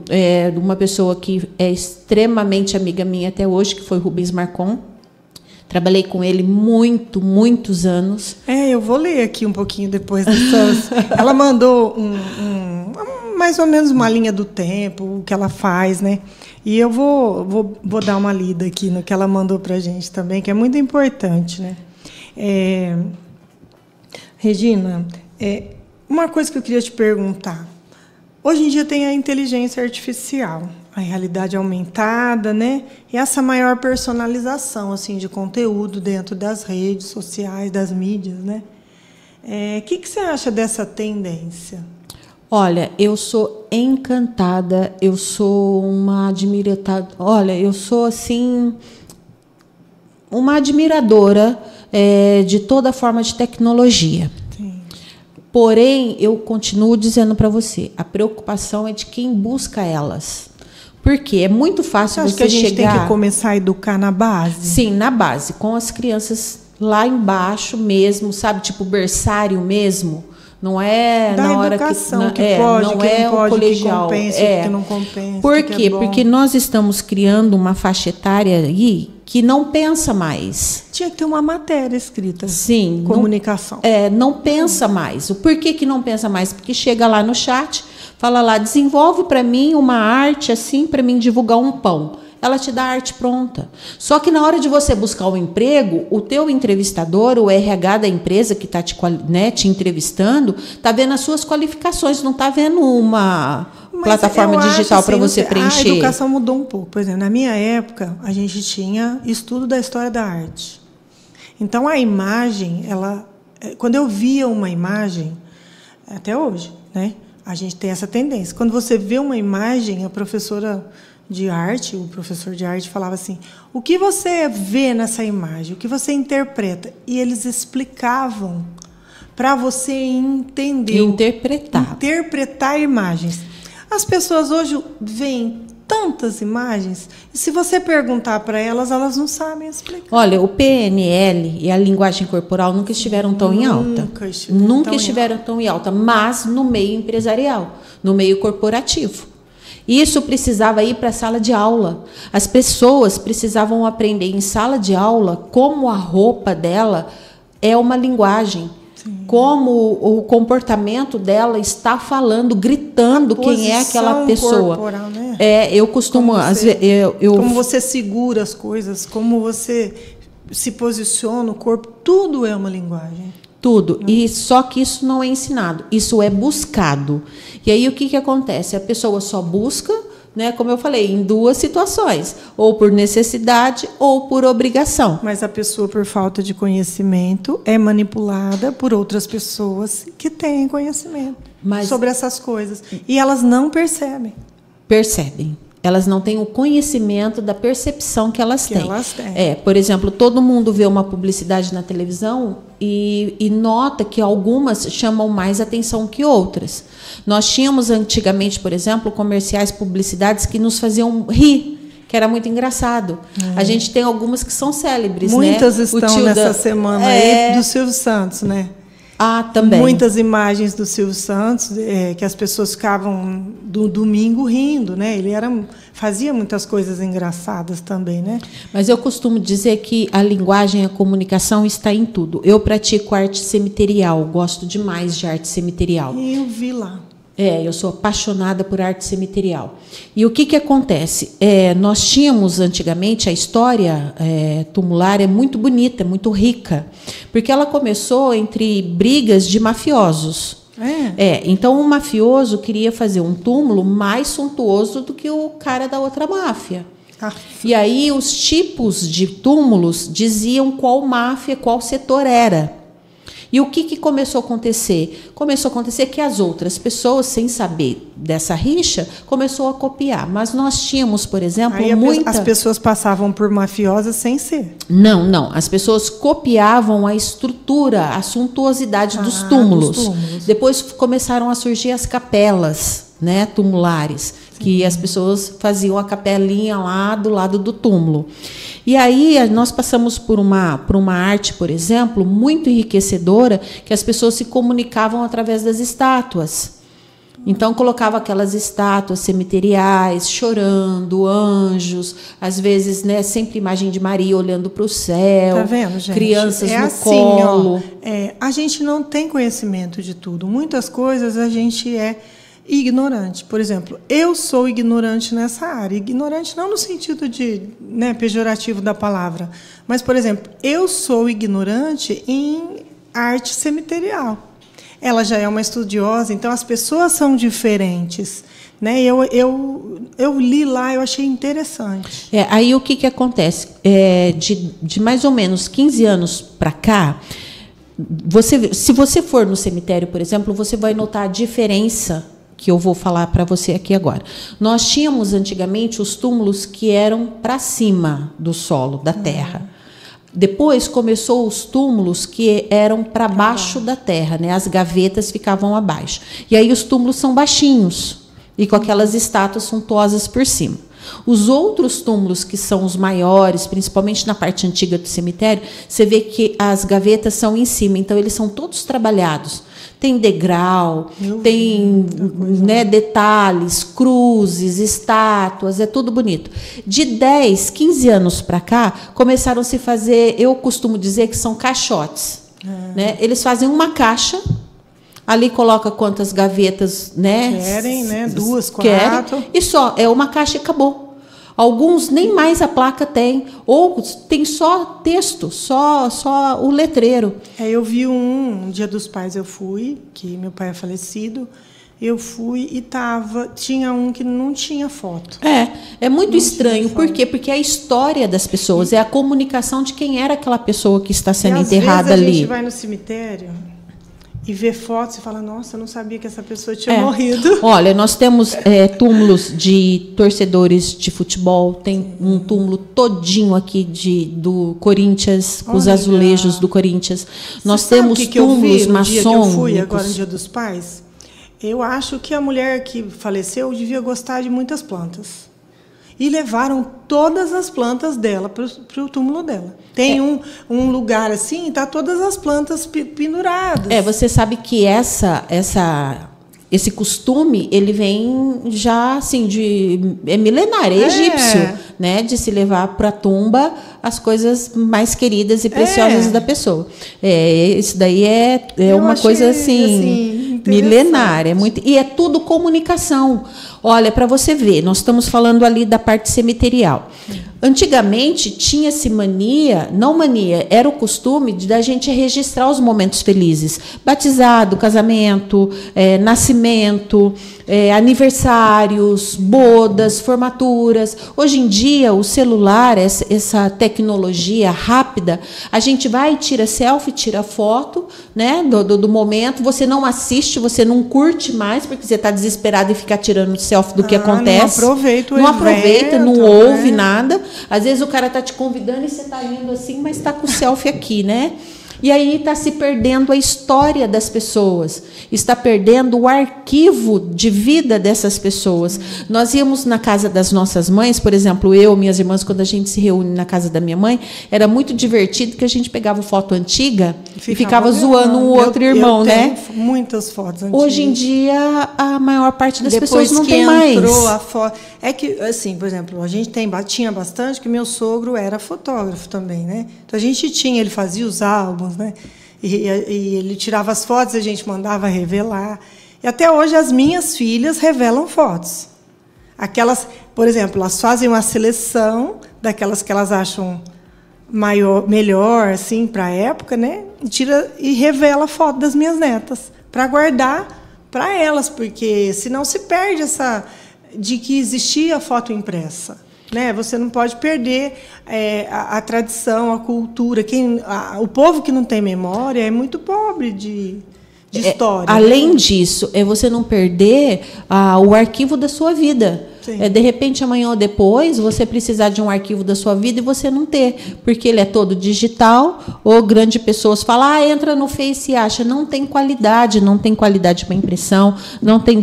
uma pessoa que é extremamente amiga minha até hoje, que foi Rubens Marcon. Trabalhei com ele muitos anos. Eu vou ler aqui um pouquinho depois dessas. Ela mandou mais ou menos uma linha do tempo, o que ela faz, né? E eu vou dar uma lida aqui no que ela mandou para a gente também, que é muito importante, né? Regina, uma coisa que eu queria te perguntar. Hoje em dia tem a inteligência artificial, a realidade aumentada, né? E essa maior personalização assim, de conteúdo dentro das redes sociais, das mídias, né? O que você acha dessa tendência? Olha, eu sou encantada, eu sou uma admiradora. Olha, eu sou assim uma admiradora de toda forma de tecnologia. Sim. Porém, eu continuo dizendo para você, a preocupação é de quem busca elas. Porque é muito fácil você chegar... Acho que a gente tem que começar a educar na base? Sim, na base, com as crianças lá embaixo mesmo, sabe, tipo berçário mesmo. Não é da na hora educação, que pode, não que é não pode, o colegial, que compensa, que não compensa. Por quê? Que Porque nós estamos criando uma faixa etária aí que não pensa mais. Tinha que ter uma matéria escrita. Sim, comunicação. Não pensa mais. O porquê que não pensa mais? Porque chega lá no chat, fala lá, desenvolve para mim uma arte assim para mim divulgar um pão. ela te dá a arte pronta. Só que na hora de você buscar um emprego, o teu entrevistador, o RH da empresa que está te entrevistando, está vendo as suas qualificações, não está vendo uma plataforma digital para você preencher. A educação mudou um pouco. Por exemplo, na minha época, a gente tinha estudo da história da arte. Então, a imagem, quando eu via uma imagem, até hoje, né, a gente tem essa tendência. Quando você vê uma imagem, a professora de arte, o professor de arte falava assim, o que você vê nessa imagem, o que você interpreta? E eles explicavam para você entender. Interpretar imagens. As pessoas hoje veem tantas imagens, e se você perguntar para elas, elas não sabem explicar. Olha, o PNL e a linguagem corporal nunca estiveram tão em alta. Nunca estiveram tão em alta, mas no meio empresarial, no meio corporativo. Isso precisava ir para a sala de aula. As pessoas precisavam aprender em sala de aula como a roupa dela é uma linguagem. Como o comportamento dela está falando, gritando quem é aquela pessoa. Corporal, né? Eu costumo... Como você segura as coisas, como você se posiciona, o corpo, tudo é uma linguagem. Tudo. E só que isso não é ensinado, isso é buscado. E aí o que acontece? A pessoa só busca, né, como eu falei, em duas situações, ou por necessidade ou por obrigação. Mas a pessoa, por falta de conhecimento, é manipulada por outras pessoas que têm conhecimento sobre essas coisas. E elas não percebem. Percebem. Elas não têm o conhecimento da percepção que elas têm. têm. Por exemplo, todo mundo vê uma publicidade na televisão e nota que algumas chamam mais atenção que outras. Nós tínhamos antigamente, por exemplo, comerciais, publicidades que nos faziam rir, que era muito engraçado. A gente tem algumas que são célebres. Muitas estão nessa semana aí do Silvio Santos, né? Também. Muitas imagens do Silvio Santos, que as pessoas ficavam do domingo rindo, né? Ele fazia muitas coisas engraçadas também, né? Mas eu costumo dizer que a linguagem e a comunicação está em tudo. Eu pratico arte cemiterial, gosto demais de arte cemiterial. E eu vi lá. Eu sou apaixonada por arte cemiterial. E o que acontece? Nós tínhamos, antigamente, a história tumular é muito bonita, é muito rica, porque ela começou entre brigas de mafiosos. Então, o mafioso queria fazer um túmulo mais suntuoso do que o cara da outra máfia. E aí, os tipos de túmulos diziam qual máfia, qual setor era. E o que começou a acontecer? Começou a acontecer que as outras pessoas, sem saber dessa rixa, começou a copiar. Mas nós tínhamos, por exemplo, as pessoas passavam por mafiosas sem ser. Não. As pessoas copiavam a estrutura, a suntuosidade dos túmulos. Depois começaram a surgir as capelas, né, tumulares, que as pessoas faziam a capelinha lá do lado do túmulo. E aí nós passamos por uma arte, por exemplo, muito enriquecedora, que as pessoas se comunicavam através das estátuas. Então, colocava aquelas estátuas cemiteriais, chorando, anjos, às vezes, né, sempre imagem de Maria olhando para o céu, tá vendo, gente? Crianças no colo. A gente não tem conhecimento de tudo. Muitas coisas a gente é ignorante. Por exemplo, eu sou ignorante nessa área. Ignorante não no sentido de, né, pejorativo da palavra, mas, por exemplo, eu sou ignorante em arte cemiterial. Ela já é uma estudiosa, então as pessoas são diferentes, né? Eu li lá, eu achei interessante. Aí o que acontece? De mais ou menos 15 anos para cá, se você for no cemitério, por exemplo, você vai notar a diferença que eu vou falar para você aqui agora. Nós tínhamos antigamente os túmulos que eram para cima do solo, da terra. Depois começou os túmulos que eram para baixo da terra, né? As gavetas ficavam abaixo. E aí os túmulos são baixinhos e com aquelas estátuas suntuosas por cima. Os outros túmulos, que são os maiores, principalmente na parte antiga do cemitério, você vê que as gavetas são em cima, então eles são todos trabalhados. Tem degrau, tem, né, detalhes, cruzes, estátuas, é tudo bonito. De 10, 15 anos para cá, começaram a se fazer, eu costumo dizer que são caixotes. Né? Eles fazem uma caixa, ali coloca quantas gavetas, né? Querem, né? 2, 4. E só, é uma caixa e acabou. Alguns nem mais a placa tem, ou tem só texto, só o letreiro. Eu vi um Dia dos Pais, eu fui, que meu pai é falecido, eu fui e tinha um que não tinha foto. É muito estranho. Por quê? Porque é a história das pessoas, é a comunicação de quem era aquela pessoa que está sendo enterrada ali. Às vezes a gente vai no cemitério e vê fotos e fala, nossa, eu não sabia que essa pessoa tinha morrido. Olha, nós temos túmulos de torcedores de futebol, tem um túmulo todinho aqui do Corinthians, os azulejos do Corinthians. Nós temos túmulos maçônicos. Dia que eu fui agora no Dia dos Pais, eu acho que a mulher que faleceu devia gostar de muitas plantas. E levaram todas as plantas dela para o túmulo dela. Tem um lugar assim, tá todas as plantas penduradas. Você sabe que esse costume, ele vem já assim é milenário, é egípcio, né, de se levar para a tumba as coisas mais queridas e preciosas da pessoa. Isso daí é uma coisa assim milenária, e é tudo comunicação. Olha, para você ver, nós estamos falando ali da parte cemiterial. Antigamente tinha-se era o costume da gente registrar os momentos felizes. Batizado, casamento, nascimento, aniversários, bodas, formaturas. Hoje em dia, o celular, essa tecnologia rápida, a gente vai e tira selfie, tira foto, né, do momento, você não assiste, você não curte mais, porque você está desesperado e fica tirando selfie do que acontece. Não aproveita, não ouve nada. Às vezes o cara está te convidando e você está indo assim, mas está com o selfie aqui, né? E aí está se perdendo a história das pessoas, está perdendo o arquivo de vida dessas pessoas. Nós íamos na casa das nossas mães, por exemplo, eu, minhas irmãs, quando a gente se reúne na casa da minha mãe, era muito divertido que a gente pegava foto antiga e ficava zoando um outro irmão, né? Muitas fotos antigas. Hoje em dia, a maior parte das pessoas não tem mais. Entrou a foto. É que, assim, por exemplo, a gente tinha bastante, que meu sogro era fotógrafo também, né? Então a gente ele fazia os álbuns, né? E ele tirava as fotos, a gente mandava revelar. E até hoje as minhas filhas revelam fotos. Aquelas, por exemplo, elas fazem uma seleção daquelas que elas acham melhor assim, para a época, né? E revela a foto das minhas netas para guardar para elas, porque senão se perde de que existia foto impressa. Né? Você não pode perder a tradição, a cultura. O povo que não tem memória é muito pobre de história. Além disso, você não perder o arquivo da sua vida. De repente, amanhã ou depois, você precisar de um arquivo da sua vida e você não ter, porque ele é todo digital, ou grandes pessoas falam, entra no Face e acha. Não tem qualidade para impressão, não tem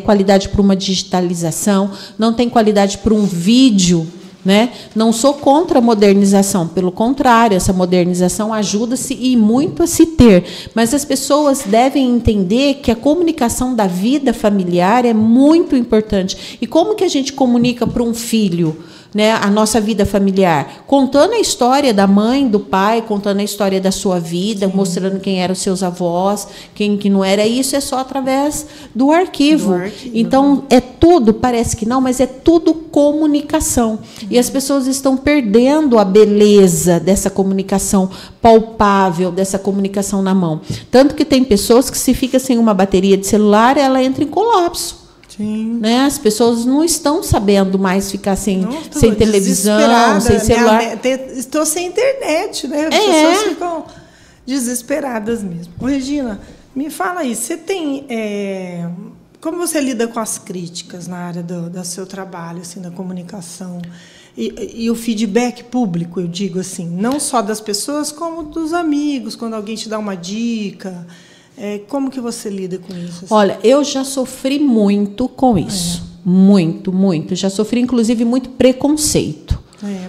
qualidade para uma digitalização, não tem qualidade para um vídeo. Né? Não sou contra a modernização, pelo contrário, essa modernização ajuda-se e muito a se ter, mas as pessoas devem entender que a comunicação da vida familiar é muito importante. E como que a gente comunica para um filho, né, a nossa vida familiar? Contando a história da mãe, do pai, contando a história da sua vida, mostrando quem eram os seus avós, quem que não era. Isso é só através do arquivo. Então, parece que não, mas é tudo comunicação. E as pessoas estão perdendo a beleza dessa comunicação palpável, dessa comunicação na mão. Tanto que tem pessoas que, se fica sem uma bateria de celular, ela entra em colapso. Né? As pessoas não estão sabendo mais ficar sem televisão, sem celular. Estou sem internet, né? As pessoas ficam desesperadas mesmo. Regina, me fala aí, você tem... como você lida com as críticas na área do seu trabalho, assim, da comunicação? E o feedback público, eu digo assim, não só das pessoas, como dos amigos, quando alguém te dá uma dica... como que você lida com isso? Assim? Olha, eu já sofri muito com isso. Muito, muito. Já sofri, inclusive, muito preconceito.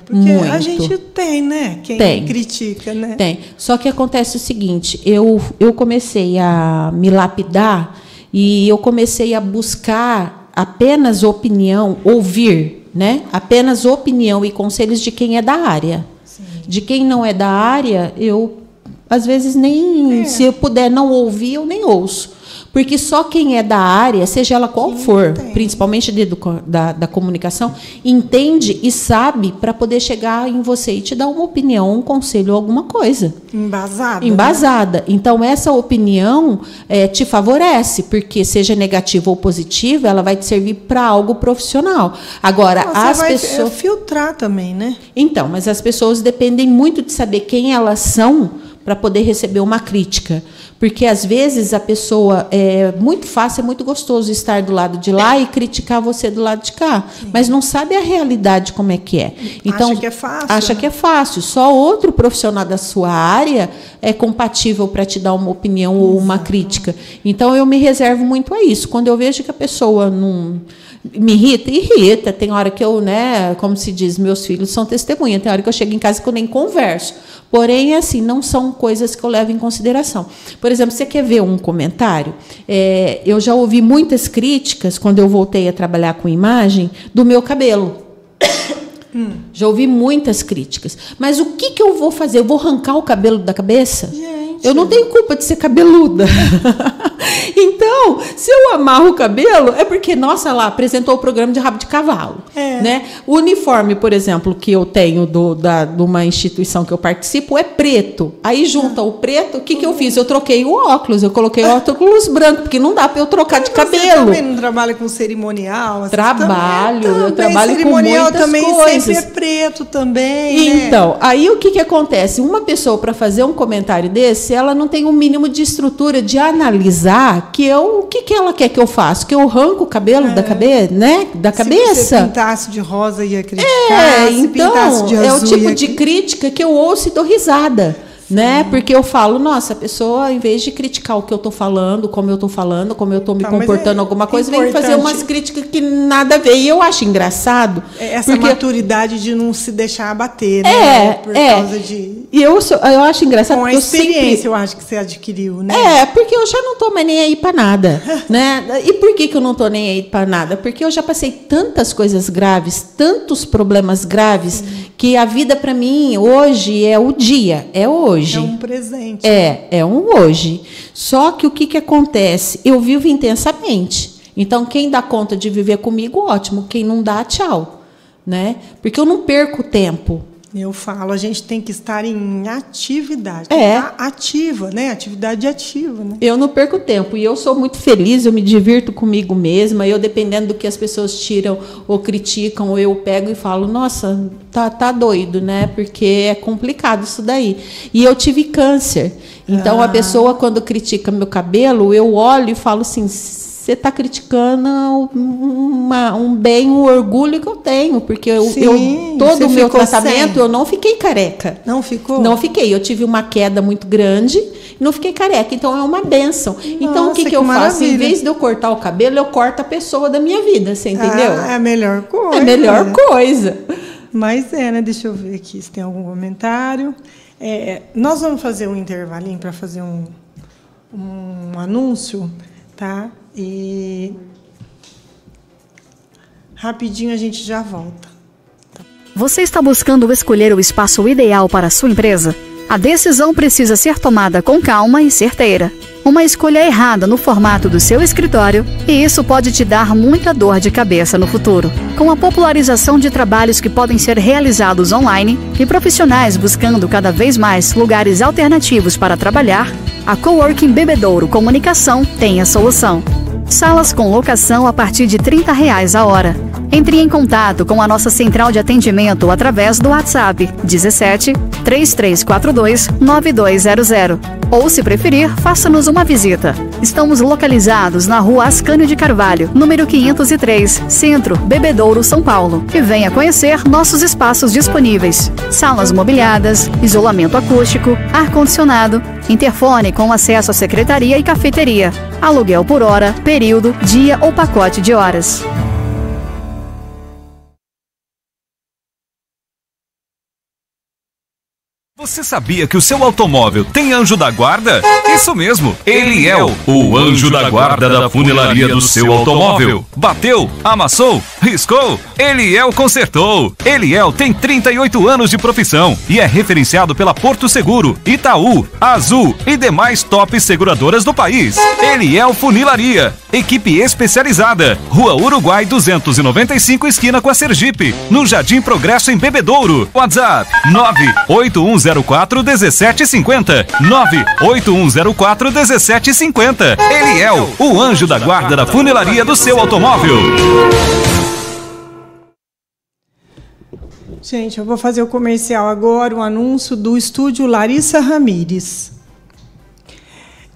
Porque a gente tem, né? Quem critica, né? Tem. Só que acontece o seguinte, eu comecei a me lapidar e eu comecei a buscar apenas opinião, ouvir, né? Apenas opinião e conselhos de quem é da área. Sim. De quem não é da área, eu... Às vezes, se eu puder não ouvir, eu nem ouço. Porque só quem é da área, seja ela qual for, principalmente da comunicação, entende e sabe para poder chegar em você e te dar uma opinião, um conselho, alguma coisa. Embasada. Né? Então, essa opinião te favorece, porque seja negativa ou positiva, ela vai te servir para algo profissional. Agora, as pessoas... filtrar também, né? Então, mas as pessoas dependem muito de saber quem elas são para poder receber uma crítica. Porque, às vezes, a pessoa é muito fácil, é muito gostoso estar do lado de lá e criticar você do lado de cá. Sim. Mas não sabe a realidade como é que é. Então, acha que é fácil. Acha que é fácil. Só outro profissional da sua área é compatível para te dar uma opinião ou uma crítica. Então, eu me reservo muito a isso. Quando eu vejo que a pessoa não... me irrita. Tem hora que eu, né, como se diz, meus filhos são testemunha. Tem hora que eu chego em casa que eu nem converso. Porém, assim, não são coisas que eu levo em consideração. Por exemplo, você quer ver um comentário? Eu já ouvi muitas críticas, quando eu voltei a trabalhar com imagem, do meu cabelo. Já ouvi muitas críticas. Mas o que eu vou fazer? Eu vou arrancar o cabelo da cabeça? Gente. Eu não tenho culpa de ser cabeluda. Então, se eu amarro o cabelo, é porque, nossa, lá apresentou o programa de rabo de cavalo. Né? O uniforme, por exemplo, que eu tenho de uma instituição que eu participo é preto. Aí junta o preto, o que eu fiz? Eu troquei o óculos, eu coloquei o óculos branco, porque não dá para eu trocar de cabelo. Você também não trabalha com cerimonial? Trabalho, eu trabalho com muitas também coisas. Sempre é preto também. Então, aí o que acontece? Uma pessoa, para fazer um comentário desse, ela não tem um mínimo de estrutura de analisar o que ela quer que eu faça? Que eu arranco o cabelo da cabeça, né? Da cabeça. Se você pintasse de rosa, ia criticar. Se então, pintasse de azul, é o tipo de crítica que eu ouço e dou risada. Né? Porque eu falo, nossa, a pessoa, em vez de criticar o que eu estou falando, como eu estou falando, como eu estou me comportando, alguma coisa, vem fazer umas críticas que nada a ver. E eu acho engraçado. Essa maturidade de não se deixar abater, né? Por causa de... E eu acho engraçado. Com a experiência, eu acho que você adquiriu, né? Porque eu já não estou mais nem aí para nada. Né? E por que eu não estou nem aí para nada? Porque eu já passei tantas coisas graves, tantos problemas graves, que a vida para mim hoje é o dia, é hoje. É um presente. É um hoje. Só que o que acontece? Eu vivo intensamente. Então, quem dá conta de viver comigo, ótimo. Quem não dá, tchau. Né? Porque eu não perco tempo. Eu falo, a gente tem que estar em atividade. Estar ativa, né? Atividade ativa, né? Eu não perco tempo. E eu sou muito feliz, eu me divirto comigo mesma. Eu, dependendo do que as pessoas tiram ou criticam, eu pego e falo, nossa, tá doido, né? Porque é complicado isso daí. E eu tive câncer. Então, a pessoa, quando critica meu cabelo, eu olho e falo assim... Você está criticando um bem, um orgulho que eu tenho, porque todo o meu tratamento, eu não fiquei careca. Não ficou? Não fiquei. Eu tive uma queda muito grande e não fiquei careca. Então, é uma bênção. Então, o que eu faço? Em vez de eu cortar o cabelo, eu corto a pessoa da minha vida, você entendeu? É a melhor coisa. É a melhor coisa. Mas né? Deixa eu ver aqui se tem algum comentário. Nós vamos fazer um intervalinho para fazer um anúncio, tá? E rapidinho a gente já volta. Você está buscando escolher o espaço ideal para a sua empresa? A decisão precisa ser tomada com calma e certeira. Uma escolha errada no formato do seu escritório, e isso pode te dar muita dor de cabeça no futuro. Com a popularização de trabalhos que podem ser realizados online e profissionais buscando cada vez mais lugares alternativos para trabalhar, a Coworking Bebedouro Comunicação tem a solução. Salas com locação a partir de R$ 30 a hora. Entre em contato com a nossa central de atendimento através do WhatsApp 17 3342 9200. Ou, se preferir, faça-nos uma visita. Estamos localizados na Rua Ascânio de Carvalho, número 503, Centro, Bebedouro, São Paulo. E venha conhecer nossos espaços disponíveis. Salas mobiliadas, isolamento acústico, ar-condicionado, interfone com acesso à secretaria e cafeteria. Aluguel por hora, período, dia ou pacote de horas. Você sabia que o seu automóvel tem anjo da guarda? Isso mesmo, Eliel, o anjo da guarda da funilaria do seu automóvel. Bateu, amassou, riscou, Eliel consertou. Eliel tem 38 anos de profissão e é referenciado pela Porto Seguro, Itaú, Azul e demais top seguradoras do país. Eliel Funilaria, equipe especializada, Rua Uruguai 295, esquina com a Sergipe, no Jardim Progresso, em Bebedouro. WhatsApp 981041750, 981041750. Eliel, o anjo da guarda da funilaria do seu automóvel. Gente, eu vou fazer o comercial agora, o anúncio do Estúdio Larissa Ramires.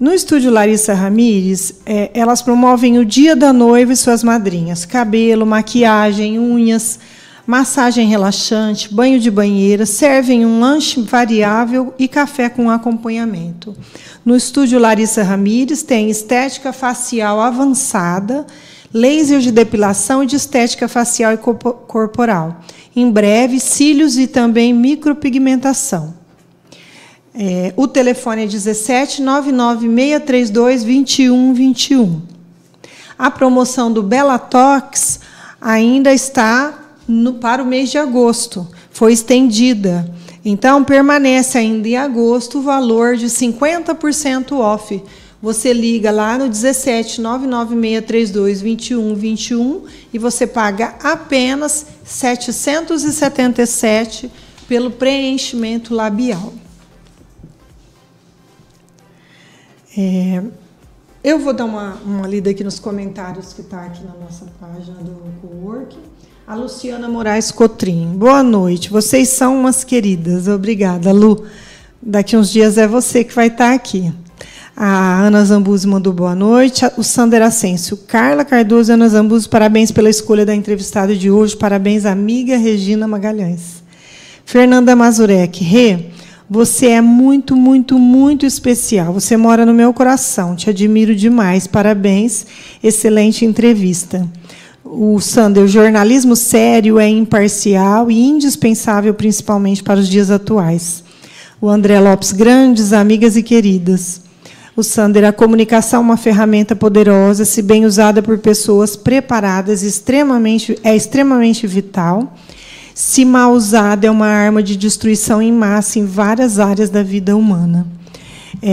No Estúdio Larissa Ramires, elas promovem o Dia da Noiva e suas madrinhas. Cabelo, maquiagem, unhas, massagem relaxante, banho de banheira, servem um lanche variável e café com acompanhamento. No Estúdio Larissa Ramires tem estética facial avançada, laser de depilação e de estética facial e corporal. Em breve, cílios e também micropigmentação. O telefone é 17 99 632 2121. A promoção do Belatox ainda está para o mês de agosto. Foi estendida. Então, permanece ainda em agosto o valor de 50% off. Você liga lá no 17 99 632 2121 e você paga apenas R$ 777 pelo preenchimento labial. Eu vou dar uma lida aqui nos comentários que está aqui na nossa página do Coworking. A Luciana Moraes Cotrim. Boa noite. Vocês são umas queridas. Obrigada, Lu. Daqui uns dias é você que vai estar aqui. A Ana Zambuzi mandou boa noite. O Sander Ascencio. Carla Cardoso e Ana Zambuzi, parabéns pela escolha da entrevistada de hoje. Parabéns, amiga Regina Magalhães. Fernanda Mazurek. Rê, você é muito, muito, muito especial. Você mora no meu coração. Te admiro demais. Parabéns. Excelente entrevista. O Sander, o jornalismo sério é imparcial e indispensável, principalmente para os dias atuais. O André Lopes, grandes amigas e queridas. O Sander, a comunicação é uma ferramenta poderosa, se bem usada por pessoas preparadas, é extremamente vital. Se mal usada, é uma arma de destruição em massa em várias áreas da vida humana.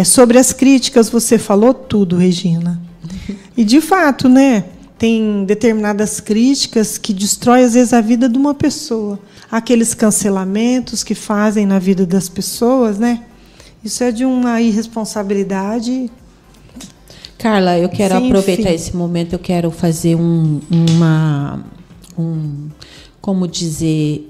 Sobre as críticas, você falou tudo, Regina. E, de fato, né, tem determinadas críticas que destroem, às vezes, a vida de uma pessoa. Aqueles cancelamentos que fazem na vida das pessoas, né? Isso é de uma irresponsabilidade. Carla, eu quero aproveitar esse momento, eu quero fazer como dizer,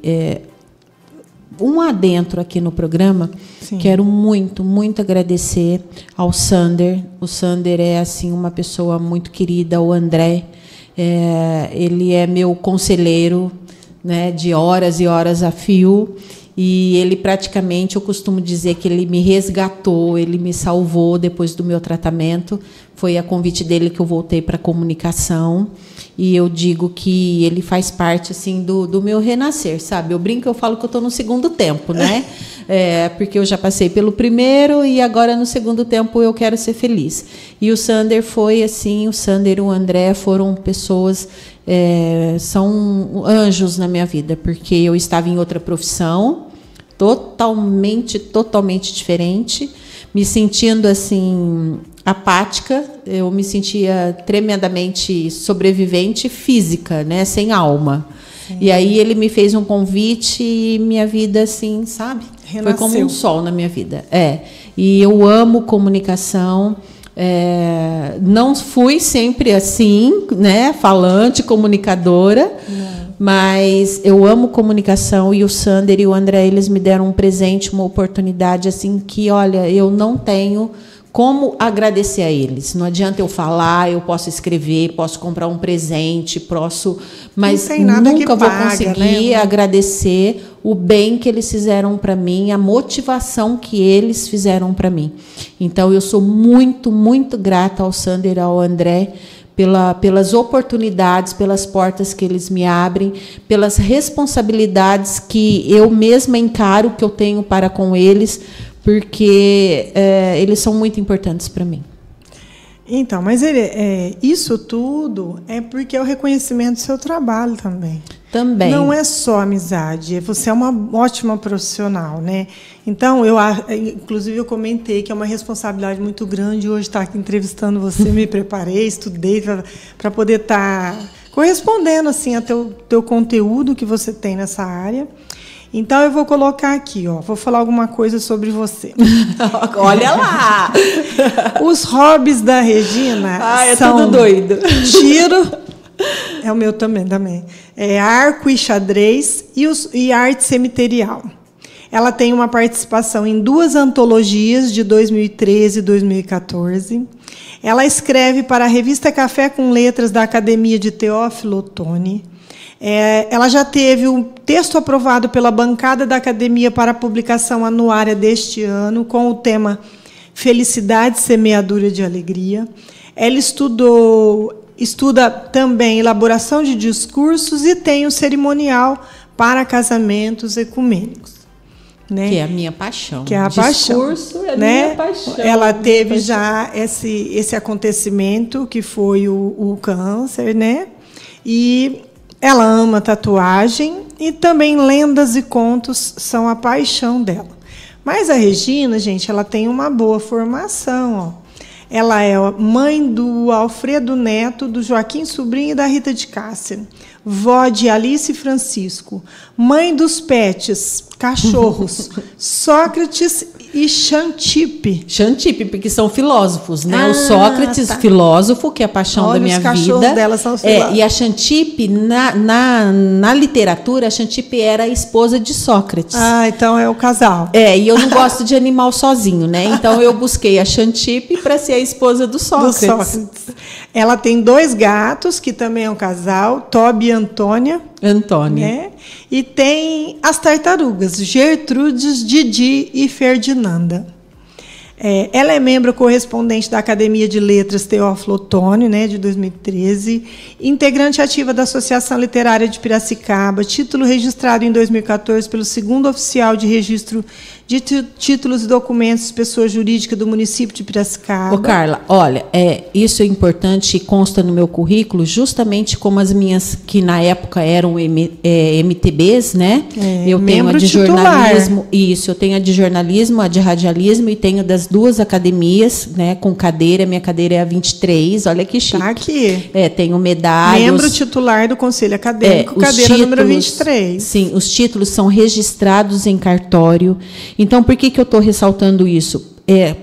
um adentro aqui no programa. Sim. Quero muito, muito agradecer ao Sander. O Sander é assim uma pessoa muito querida, o André. Ele é meu conselheiro, né, de horas e horas a fio. E ele praticamente, eu costumo dizer que ele me resgatou, ele me salvou depois do meu tratamento. Foi a convite dele que eu voltei para a comunicação. E eu digo que ele faz parte assim do meu renascer, sabe? Eu brinco, eu falo que eu estou no segundo tempo, né? Porque eu já passei pelo primeiro e agora no segundo tempo eu quero ser feliz. E o Sander foi assim, o Sander e o André foram pessoas, são anjos na minha vida, porque eu estava em outra profissão, totalmente diferente, me sentindo assim apática, eu me sentia tremendamente sobrevivente física, né, sem alma. Sim. E aí ele me fez um convite e minha vida assim, sabe? Renasceu. Foi como um sol na minha vida. E eu amo comunicação. Não fui sempre assim, né, falante, comunicadora. Não. Mas eu amo comunicação e o Sander e o André, eles me deram um presente, uma oportunidade assim que, olha, eu não tenho como agradecer a eles. Não adianta eu falar, eu posso escrever, posso comprar um presente, mas nunca vou conseguir agradecer o bem que eles fizeram para mim, a motivação que eles fizeram para mim. Então, eu sou muito, muito grata ao Sander e ao André pelas oportunidades, pelas portas que eles me abrem, pelas responsabilidades que eu mesma encaro que eu tenho para com eles, porque eles são muito importantes para mim. Então, mas isso tudo é porque é o reconhecimento do seu trabalho também. Também. Não é só amizade, você é uma ótima profissional, né? Então, inclusive eu comentei que é uma responsabilidade muito grande hoje estar aqui entrevistando você, me preparei, estudei para poder estar correspondendo assim a teu conteúdo que você tem nessa área. Então, eu vou colocar aqui, vou falar alguma coisa sobre você. Olha lá! Os hobbies da Regina são tudo doido. Tiro, é o meu também. Arco e xadrez e arte cemiterial. Ela tem uma participação em 2 antologias de 2013 e 2014. Ela escreve para a revista Café com Letras da Academia de Teófilo Otoni. Ela já teve um texto aprovado pela bancada da Academia para publicação anuária deste ano, com o tema Felicidade, Semeadura de Alegria. Ela estuda também elaboração de discursos e tem o cerimonial para casamentos ecumênicos. Né? Que é a minha paixão. Que é a discurso paixão, é a né? minha paixão. Ela teve já esse acontecimento, que foi o câncer, né? E ela ama tatuagem e também lendas e contos são a paixão dela. Mas a Regina, gente, ela tem uma boa formação. Ela é mãe do Alfredo Neto, do Joaquim Sobrinho e da Rita de Cássia. Vó de Alice Francisco. Mãe dos pets, cachorros, Sócrates e Xantippe. Xantippe, porque são filósofos, né? O Sócrates, filósofo, que é a paixão da minha vida. Os cachorros dela são os filósofos. E a Xantippe, na literatura, a Xantippe era a esposa de Sócrates. Então é o casal. E eu não gosto de animal sozinho, né? Então eu busquei a Xantippe para ser a esposa do Sócrates. Ela tem 2 gatos, que também é um casal, Toby e Antônia. Né? E tem as tartarugas, Gertrudes, Didi e Ferdinanda. Ela é membro correspondente da Academia de Letras Teófilo Otoni, né, de 2013, integrante ativa da Associação Literária de Piracicaba, título registrado em 2014 pelo 2º Oficial de Registro de Títulos e Documentos de Pessoa Jurídica do município de Piracicaba. Carla, olha, isso é importante e consta no meu currículo, justamente como as minhas, que na época eram MTBs, né? Eu tenho a de jornalismo, eu tenho a de jornalismo, a de radialismo e tenho das 2 academias, né, com cadeira. Minha cadeira é a 23, olha que chique. Tá aqui. Tenho medalhas. Membro titular do Conselho Acadêmico, cadeira títulos, número 23. Sim, os títulos são registrados em cartório. Então, por que eu estou ressaltando isso?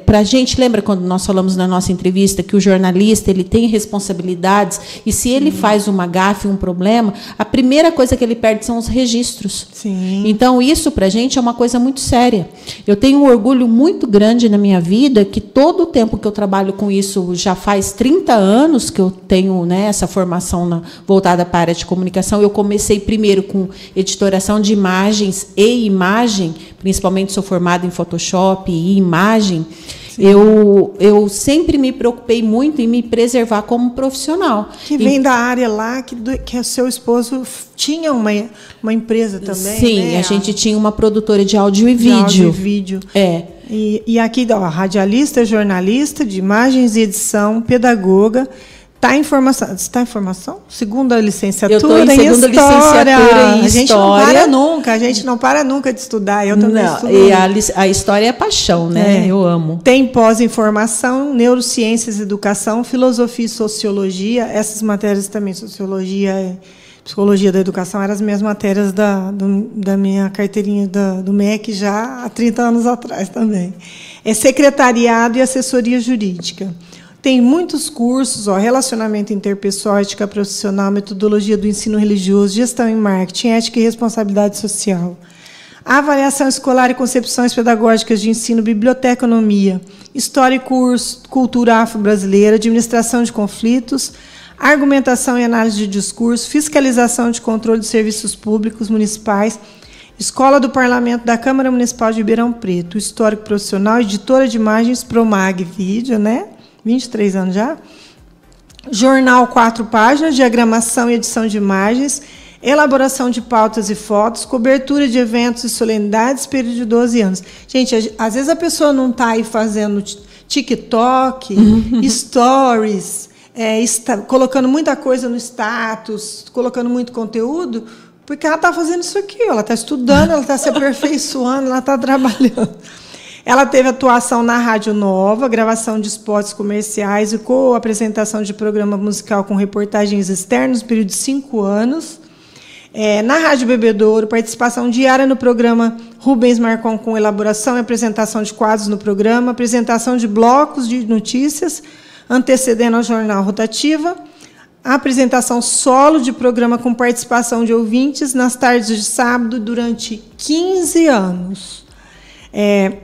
Para a gente, lembra quando nós falamos na nossa entrevista que o jornalista ele tem responsabilidades e se ele faz uma gafe, um problema, a primeira coisa que ele perde são os registros. Sim. Então, isso para a gente é uma coisa muito séria. Eu tenho um orgulho muito grande na minha vida que todo o tempo que eu trabalho com isso, já faz 30 anos que eu tenho, né, essa formação voltada para a área de comunicação. Eu comecei primeiro com editoração de imagens e imagem, principalmente sou formada em Photoshop e imagem. Eu sempre me preocupei muito em me preservar como profissional. Que vem da área lá que o seu esposo tinha uma empresa também. Sim, né? A gente tinha uma produtora de áudio e vídeo. Áudio e vídeo. E aqui, radialista, jornalista de imagens e edição, pedagoga. Está em formação? Segunda licenciatura eu estou em segunda em história. Licenciatura em a gente não para nunca de estudar. Eu também estudo. E a história é paixão, né? Eu amo. Tem pós em formação, neurociências, educação, filosofia e sociologia. Essas matérias também, sociologia, psicologia da educação, eram as minhas matérias da minha carteirinha do MEC já há 30 anos atrás também. É secretariado e assessoria jurídica. Tem muitos cursos, relacionamento interpessoal, ética profissional, metodologia do ensino religioso, gestão em marketing, ética e responsabilidade social. Avaliação escolar e concepções pedagógicas de ensino, biblioteconomia, história e cultura afro-brasileira, administração de conflitos, argumentação e análise de discurso, fiscalização de controle de serviços públicos municipais, Escola do Parlamento da Câmara Municipal de Ribeirão Preto, histórico profissional, editora de imagens, Promag Vídeo, né? 23 anos já. jornal 4 páginas, diagramação e edição de imagens, elaboração de pautas e fotos, cobertura de eventos e solenidades, período de 12 anos. Gente, às vezes a pessoa não está aí fazendo TikTok, stories, colocando muita coisa no status, colocando muito conteúdo, porque ela está fazendo isso aqui, ela está estudando, ela está se aperfeiçoando, ela está trabalhando. Ela teve atuação na Rádio Nova, gravação de spots comerciais e co-apresentação de programa musical com reportagens externas, no período de 5 anos. Na Rádio Bebedouro, participação diária no programa Rubens Marcon, com elaboração e apresentação de quadros no programa, apresentação de blocos de notícias, antecedendo ao jornal Rotativa, a apresentação solo de programa com participação de ouvintes nas tardes de sábado durante 15 anos.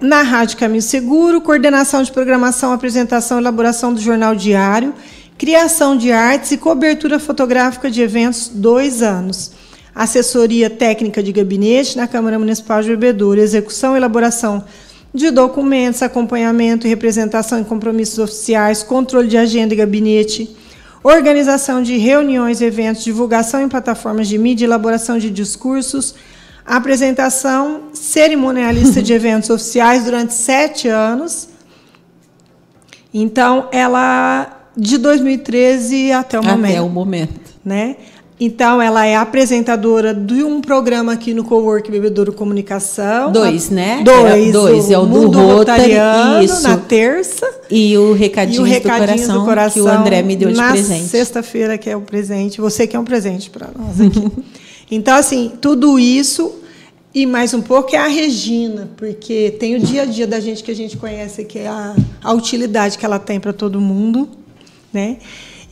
Na Rádio Caminho Seguro, coordenação de programação, apresentação e elaboração do jornal diário, criação de artes e cobertura fotográfica de eventos, 2 anos. Assessoria técnica de gabinete na Câmara Municipal de Bebedouro, execução e elaboração de documentos, acompanhamento e representação em compromissos oficiais, controle de agenda e gabinete, organização de reuniões, eventos, divulgação em plataformas de mídia, elaboração de discursos, apresentação cerimonialista de eventos oficiais durante 7 anos. Então, ela, de 2013 até o momento. Até o momento. Né? Então, ela é apresentadora de um programa aqui no Cowork Bebedouro Comunicação. 2, né? 2. É o do Rotariano, isso. Na terça. E o Recadinhos do Coração, que o André me deu de presente. Na sexta-feira, que é o presente. Você que é um presente para nós aqui. Então, assim, tudo isso e mais um pouco é a Regina, porque tem o dia a dia da gente que a gente conhece, que é a utilidade que ela tem para todo mundo, né?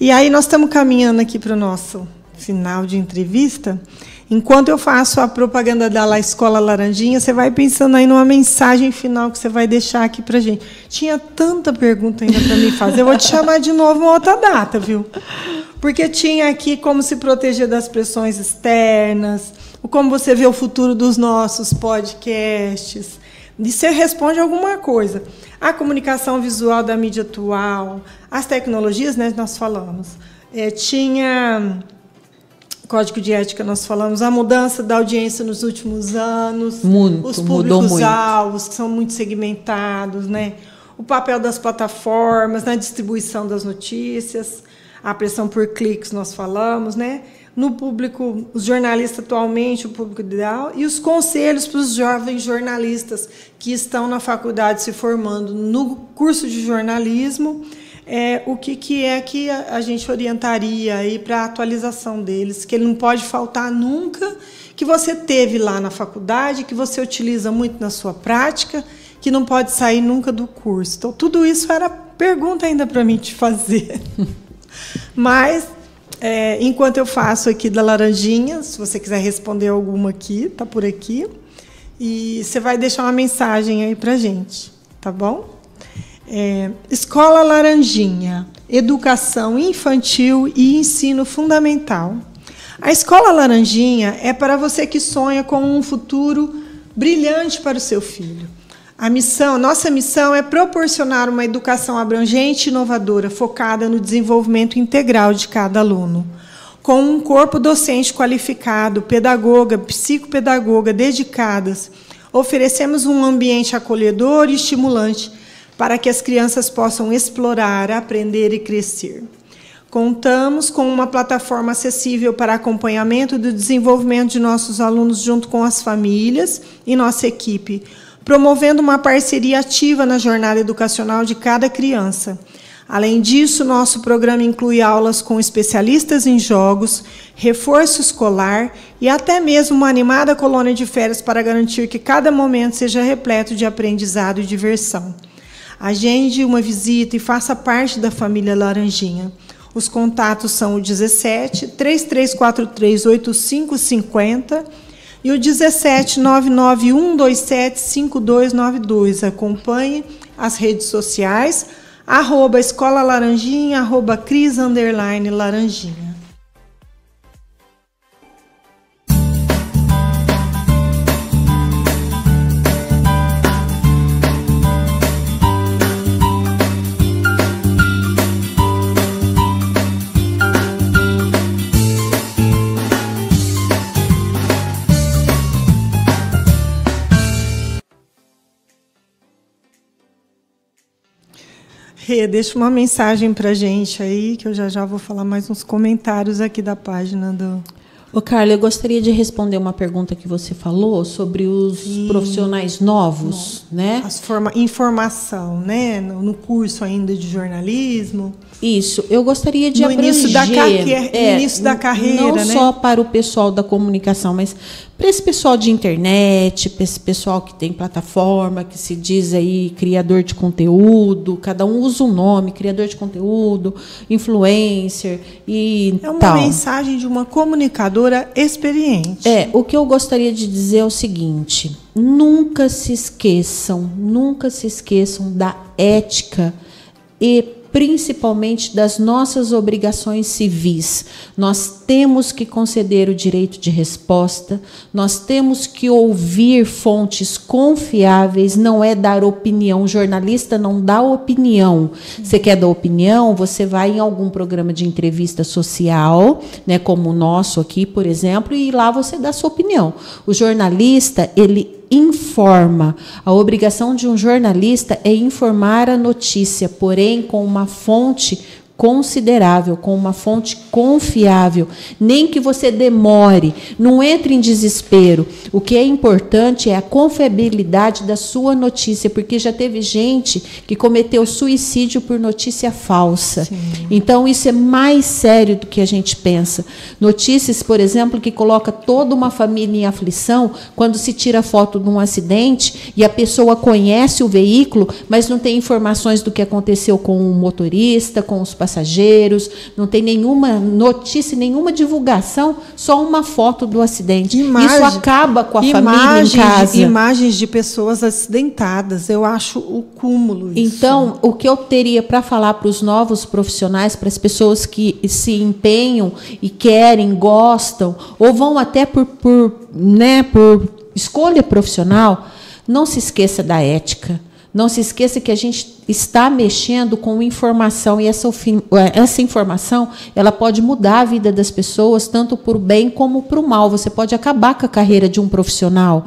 E aí nós estamos caminhando aqui para o nosso final de entrevista. Enquanto eu faço a propaganda da Escola Laranjinha, você vai pensando aí numa mensagem final que você vai deixar aqui para a gente. Tinha tanta pergunta ainda para me fazer, eu vou te chamar de novo uma outra data, viu? Porque tinha aqui como se proteger das pressões externas, como você vê o futuro dos nossos podcasts, e você responde alguma coisa. A comunicação visual da mídia atual, as tecnologias, né, nós falamos. Tinha código de ética, nós falamos, a mudança da audiência nos últimos anos, os públicos-alvos, que são muito segmentados, né? O papel das plataformas na distribuição das notícias, a pressão por cliques, nós falamos, né? No público, os jornalistas atualmente, o público ideal, e os conselhos para os jovens jornalistas que estão na faculdade se formando no curso de jornalismo, o que é que a gente orientaria aí para a atualização deles, que ele não pode faltar nunca, que você teve lá na faculdade, que você utiliza muito na sua prática, que não pode sair nunca do curso. Então, tudo isso era pergunta ainda para mim te fazer. Mas, enquanto eu faço aqui da Laranjinha, se você quiser responder alguma aqui, está por aqui, e você vai deixar uma mensagem aí para a gente, tá bom? Escola Laranjinha, educação infantil e ensino fundamental. A Escola Laranjinha é para você que sonha com um futuro brilhante para o seu filho. Nossa missão é proporcionar uma educação abrangente e inovadora, focada no desenvolvimento integral de cada aluno. Com um corpo docente qualificado, pedagoga, psicopedagoga dedicadas, oferecemos um ambiente acolhedor e estimulante para que as crianças possam explorar, aprender e crescer. Contamos com uma plataforma acessível para acompanhamento do desenvolvimento de nossos alunos junto com as famílias e nossa equipe, promovendo uma parceria ativa na jornada educacional de cada criança. Além disso, nosso programa inclui aulas com especialistas em jogos, reforço escolar e até mesmo uma animada colônia de férias para garantir que cada momento seja repleto de aprendizado e diversão. Agende uma visita e faça parte da família Laranjinha. Os contatos são o 17 3343 8550 e o 17 99127 5292. Acompanhe as redes sociais, @Escola Laranjinha, @Cris_Laranjinha. Rê, deixa uma mensagem para a gente aí, que eu já vou falar mais uns comentários aqui da página do... Ô, Carla, eu gostaria de responder uma pergunta que você falou sobre os profissionais novos, né? Informação, né? No curso ainda de jornalismo. Isso, eu gostaria de abranger... No início da carreira, não né? só para o pessoal da comunicação, mas para esse pessoal de internet, para esse pessoal que tem plataforma, que se diz aí criador de conteúdo, cada um usa um nome, criador de conteúdo, influencer e tal. É tal. uma mensagem de uma comunicadora experiente. O que eu gostaria de dizer é o seguinte: nunca se esqueçam da ética e principalmente das nossas obrigações civis. Nós temos que conceder o direito de resposta, nós temos que ouvir fontes confiáveis, não é dar opinião. O jornalista não dá opinião. Você quer dar opinião, você vai em algum programa de entrevista social, né, como o nosso aqui, por exemplo, e lá você dá sua opinião. O jornalista, ele informa. A obrigação de um jornalista é informar a notícia, porém com uma fonte considerável, com uma fonte confiável. Nem que você demore, não entre em desespero. O que é importante é a confiabilidade da sua notícia, porque já teve gente que cometeu suicídio por notícia falsa. Sim. Então, isso é mais sério do que a gente pensa. Notícias, por exemplo, que coloca toda uma família em aflição, quando se tira foto de um acidente e a pessoa conhece o veículo, mas não tem informações do que aconteceu com o motorista, com os passageiros, não tem nenhuma notícia, nenhuma divulgação, só uma foto do acidente. Isso acaba com a família em casa. Imagens de pessoas acidentadas, eu acho o cúmulo isso. Então, o que eu teria para falar para os novos profissionais, para as pessoas que se empenham e querem, gostam, ou vão até por escolha profissional, não se esqueça da ética. Não se esqueça que a gente está mexendo com informação, e essa informação ela pode mudar a vida das pessoas, tanto para o bem como para o mal. Você pode acabar com a carreira de um profissional.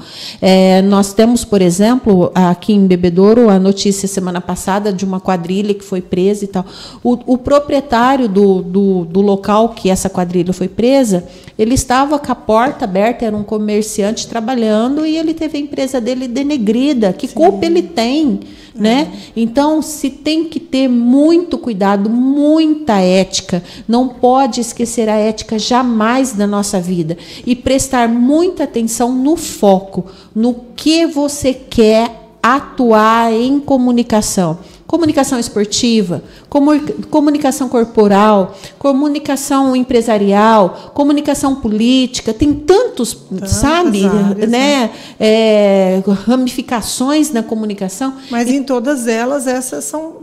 Nós temos, por exemplo, aqui em Bebedouro, a notícia semana passada de uma quadrilha que foi presa e tal. O proprietário do local que essa quadrilha foi presa, ele estava com a porta aberta, era um comerciante trabalhando, e ele teve a empresa dele denegrida. Que culpa ele tem? Né? Então, se tem que ter muito cuidado, muita ética. Não pode esquecer a ética jamais da nossa vida. E prestar muita atenção no foco, no que você quer atuar em comunicação. Comunicação esportiva, comunicação corporal, comunicação empresarial, comunicação política, tem tantas áreas, né? Ramificações na comunicação. Mas em todas elas, essas são...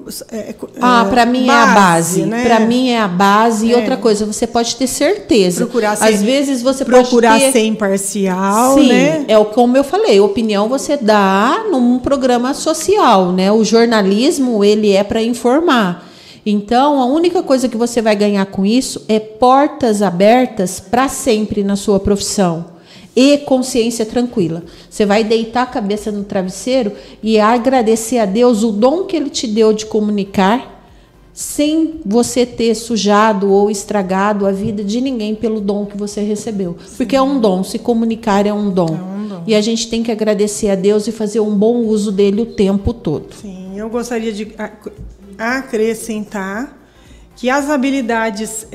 para mim é a base. Né? Para mim é a base. E outra coisa, você pode ter certeza. Às vezes você procurar ser imparcial. Sim, né? Como eu falei, opinião você dá num programa social, né? O jornalismo, ele é para informar. Então, a única coisa que você vai ganhar com isso é portas abertas para sempre na sua profissão e consciência tranquila. Você vai deitar a cabeça no travesseiro e agradecer a Deus o dom que Ele te deu de comunicar, sem você ter sujado ou estragado a vida de ninguém pelo dom que você recebeu. Sim. Porque é um dom, se comunicar é um dom. E a gente tem que agradecer a Deus e fazer um bom uso dele o tempo todo. Sim, eu gostaria de acrescentar que as habilidades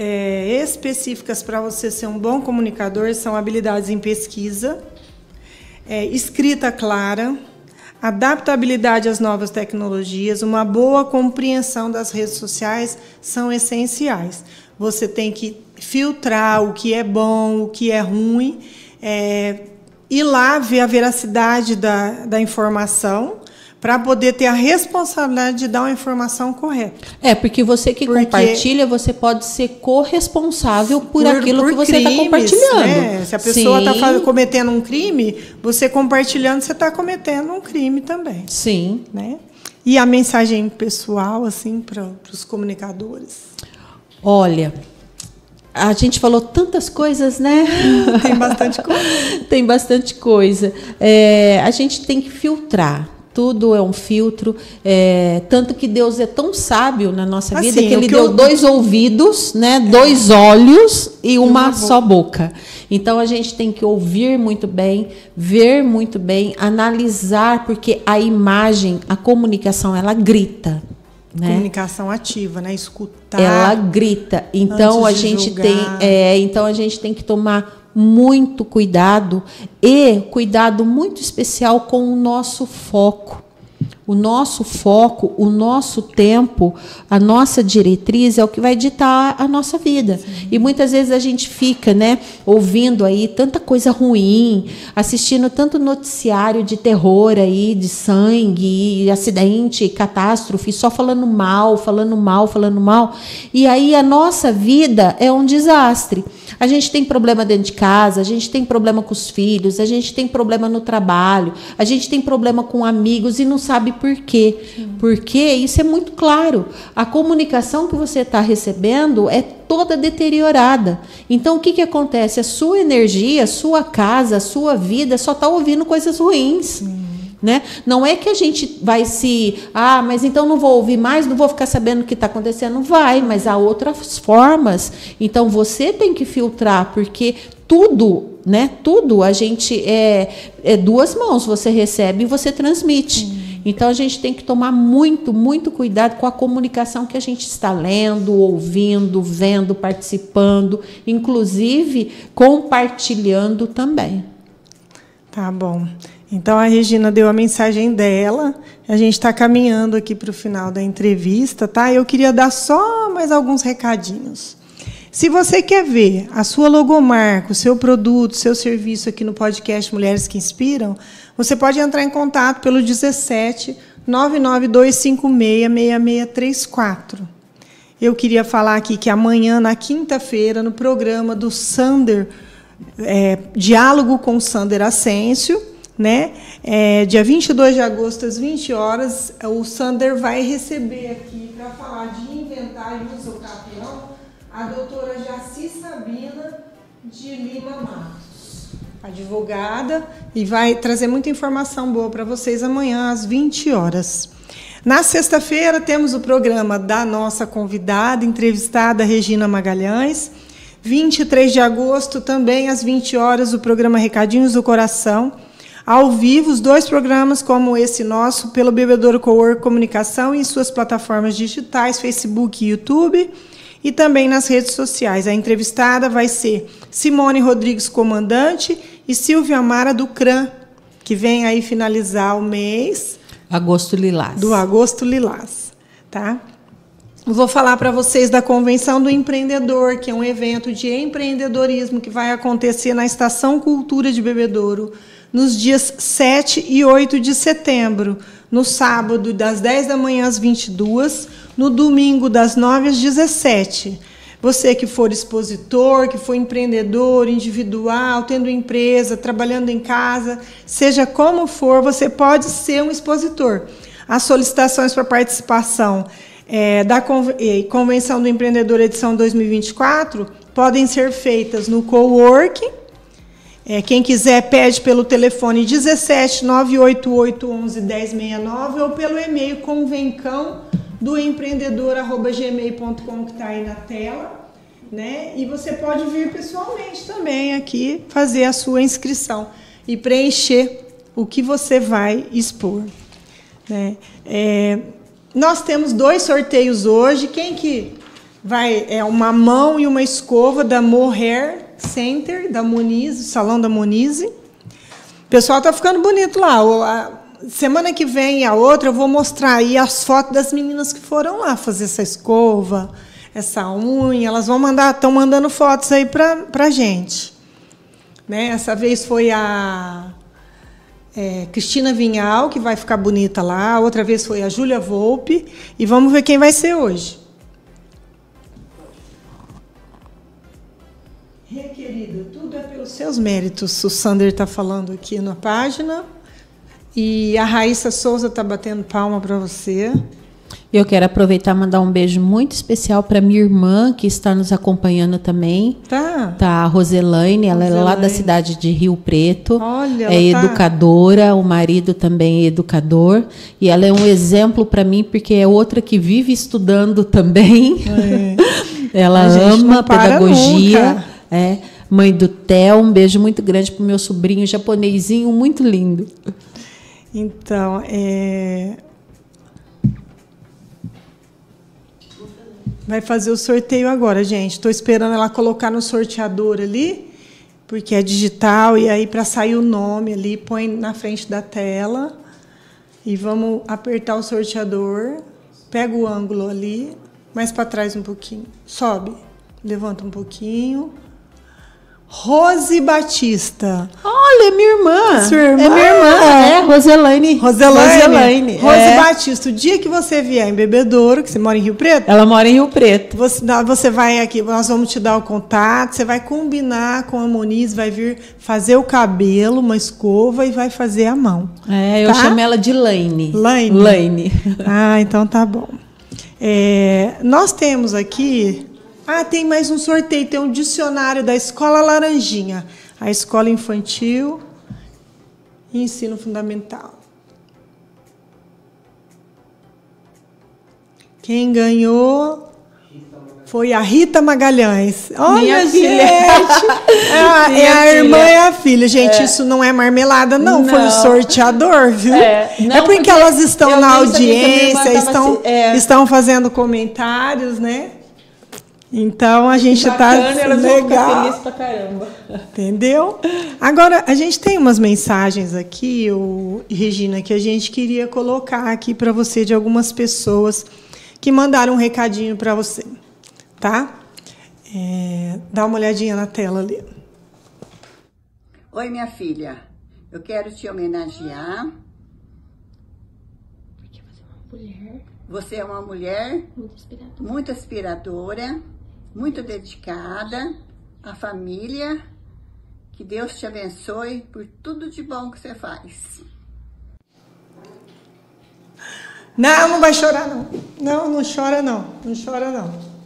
específicas para você ser um bom comunicador são habilidades em pesquisa, escrita clara, adaptabilidade às novas tecnologias, uma boa compreensão das redes sociais são essenciais. Você tem que filtrar o que é bom, o que é ruim, ir lá ver a veracidade da informação, para poder ter a responsabilidade de dar uma informação correta. Porque você que compartilha, você pode ser corresponsável por aquilo que você está compartilhando. Né? Se a pessoa está cometendo um crime, você compartilhando, você está cometendo um crime também. Sim. Né? E a mensagem pessoal, assim, para os comunicadores? Olha, a gente falou tantas coisas, né? Tem bastante coisa. Tem bastante coisa. A gente tem que filtrar. tudo é um filtro. Tanto que Deus é tão sábio na nossa vida que Ele deu 2 ouvidos, né, 2 olhos e uma só boca. Então, a gente tem que ouvir muito bem, ver muito bem, analisar, porque a imagem, a comunicação, ela grita. Né? Comunicação ativa, né? Escutar. Ela grita. Então, a gente tem que tomar muito cuidado e cuidado muito especial com o nosso foco. O nosso foco, o nosso tempo, a nossa diretriz é o que vai ditar a nossa vida. Sim. E muitas vezes a gente fica, né, ouvindo aí tanta coisa ruim, assistindo tanto noticiário de terror aí, de sangue, acidente, catástrofe, só falando mal. E aí a nossa vida é um desastre. A gente tem problema dentro de casa, a gente tem problema com os filhos, a gente tem problema no trabalho, a gente tem problema com amigos e não sabe por quê. Porque isso é muito claro. A comunicação que você está recebendo é toda deteriorada. Então, o que acontece? A sua energia, a sua casa, a sua vida só está ouvindo coisas ruins. Né? Não é que a gente vai mas então não vou ouvir mais, não vou ficar sabendo o que está acontecendo. Vai, mas há outras formas. Então, você tem que filtrar, porque tudo, né? Tudo a gente é 2 mãos, você recebe e você transmite. Então, a gente tem que tomar muito, muito cuidado com a comunicação que a gente está lendo, ouvindo, vendo, participando, inclusive compartilhando também. Tá bom. Então, a Regina deu a mensagem dela, a gente está caminhando aqui para o final da entrevista, tá? Eu queria dar só mais alguns recadinhos. Se você quer ver a sua logomarca, o seu produto, o seu serviço aqui no podcast Mulheres que Inspiram, você pode entrar em contato pelo 17 99256 6634. Eu queria falar aqui que amanhã, na quinta-feira, no programa do Sander, Diálogo com Sander Ascencio, né? Dia 22 de agosto, às 20 horas, o Sander vai receber aqui, para falar de inventário e uso capião, a doutora Jaci Sabina de Lima Matos, advogada, e vai trazer muita informação boa para vocês amanhã, às 20 horas. Na sexta-feira, temos o programa da nossa convidada, entrevistada, Regina Magalhães. 23 de agosto, também às 20 horas, o programa Recadinhos do Coração. Ao vivo, os 2 programas, como esse nosso, pelo Bebedouro Cowork Comunicação e em suas plataformas digitais, Facebook e YouTube, e também nas redes sociais. A entrevistada vai ser Simone Rodrigues, comandante, e Silvia Amara do CRAM, que vem aí finalizar o mês... Agosto Lilás. Do Agosto Lilás. Tá? Vou falar para vocês da Convenção do Empreendedor, que é um evento de empreendedorismo que vai acontecer na Estação Cultura de Bebedouro, nos dias 7 e 8 de setembro, no sábado, das 10 da manhã às 22, no domingo, das 9 às 17. Você que for expositor, que for empreendedor, individual, tendo empresa, trabalhando em casa, seja como for, você pode ser um expositor. As solicitações para participação da Convenção do Empreendedor edição 2024 podem ser feitas no Coworking. Quem quiser, pede pelo telefone 17 988 11 1069 ou pelo e-mail convencãodoempreendedor@gmail.com, que está aí na tela. Né? E você pode vir pessoalmente também aqui fazer a sua inscrição e preencher o que você vai expor. Né? Nós temos 2 sorteios hoje. Quem que vai? Uma mão e uma escova da Mohair Center, da Monize, Salão da Monize. O pessoal está ficando bonito lá. Semana que vem e a outra eu vou mostrar aí as fotos das meninas que foram lá fazer essa escova, essa unha. Elas estão mandando fotos aí para a gente. Né? Essa vez foi a Cristina Vinhal, que vai ficar bonita lá. Outra vez foi a Júlia Volpe. E vamos ver quem vai ser hoje. Querida, tudo é pelos seus méritos. O Sander está falando aqui na página. E a Raíssa Souza está batendo palma para você. Eu quero aproveitar e mandar um beijo muito especial para minha irmã, que está nos acompanhando também. Tá, a Roselaine, ela é lá da cidade de Rio Preto. Olha, é educadora, o marido também é educador. E ela é um exemplo para mim, porque é outra que vive estudando também. Ela ama pedagogia. Mãe do Theo, um beijo muito grande para o meu sobrinho japonesinho, muito lindo. Então, vai fazer o sorteio agora, gente. Estou esperando ela colocar no sorteador ali, porque é digital, e aí para sair o nome ali, põe na frente da tela. E vamos apertar o sorteador. Pega o ângulo ali, mais para trás um pouquinho. Sobe, levanta um pouquinho. Rose Batista. Olha, minha irmã. Sua irmã? É minha irmã. Roselaine. Rose Batista, o dia que você vier em Bebedouro, que você mora em Rio Preto? Ela mora em Rio Preto. Você vai aqui, nós vamos te dar o contato, você vai combinar com a Moniz, vai vir fazer o cabelo, uma escova e vai fazer a mão. Eu chamo ela de Laine. Laine. Então tá bom. Nós temos aqui... tem mais um sorteio, tem um dicionário da Escola Laranjinha, a Escola Infantil e Ensino Fundamental. Quem ganhou foi a Rita Magalhães. Olha, minha gente! Filha. É a irmã e a filha. Gente, isso não é marmelada, não. Foi o sorteador, viu? Porque elas estão na audiência, estão fazendo comentários, né? Então, a gente está legal. Feliz pra caramba. Entendeu? Agora, a gente tem umas mensagens aqui, Regina, que a gente queria colocar aqui para você, de algumas pessoas que mandaram um recadinho para você. Tá? Dá uma olhadinha na tela ali. Oi, minha filha. Eu quero te homenagear. Porque você é uma mulher muito inspiradora, muito dedicada à família. Que Deus te abençoe por tudo de bom que você faz. Não vai chorar, não. Não chora, não. Não chora, não.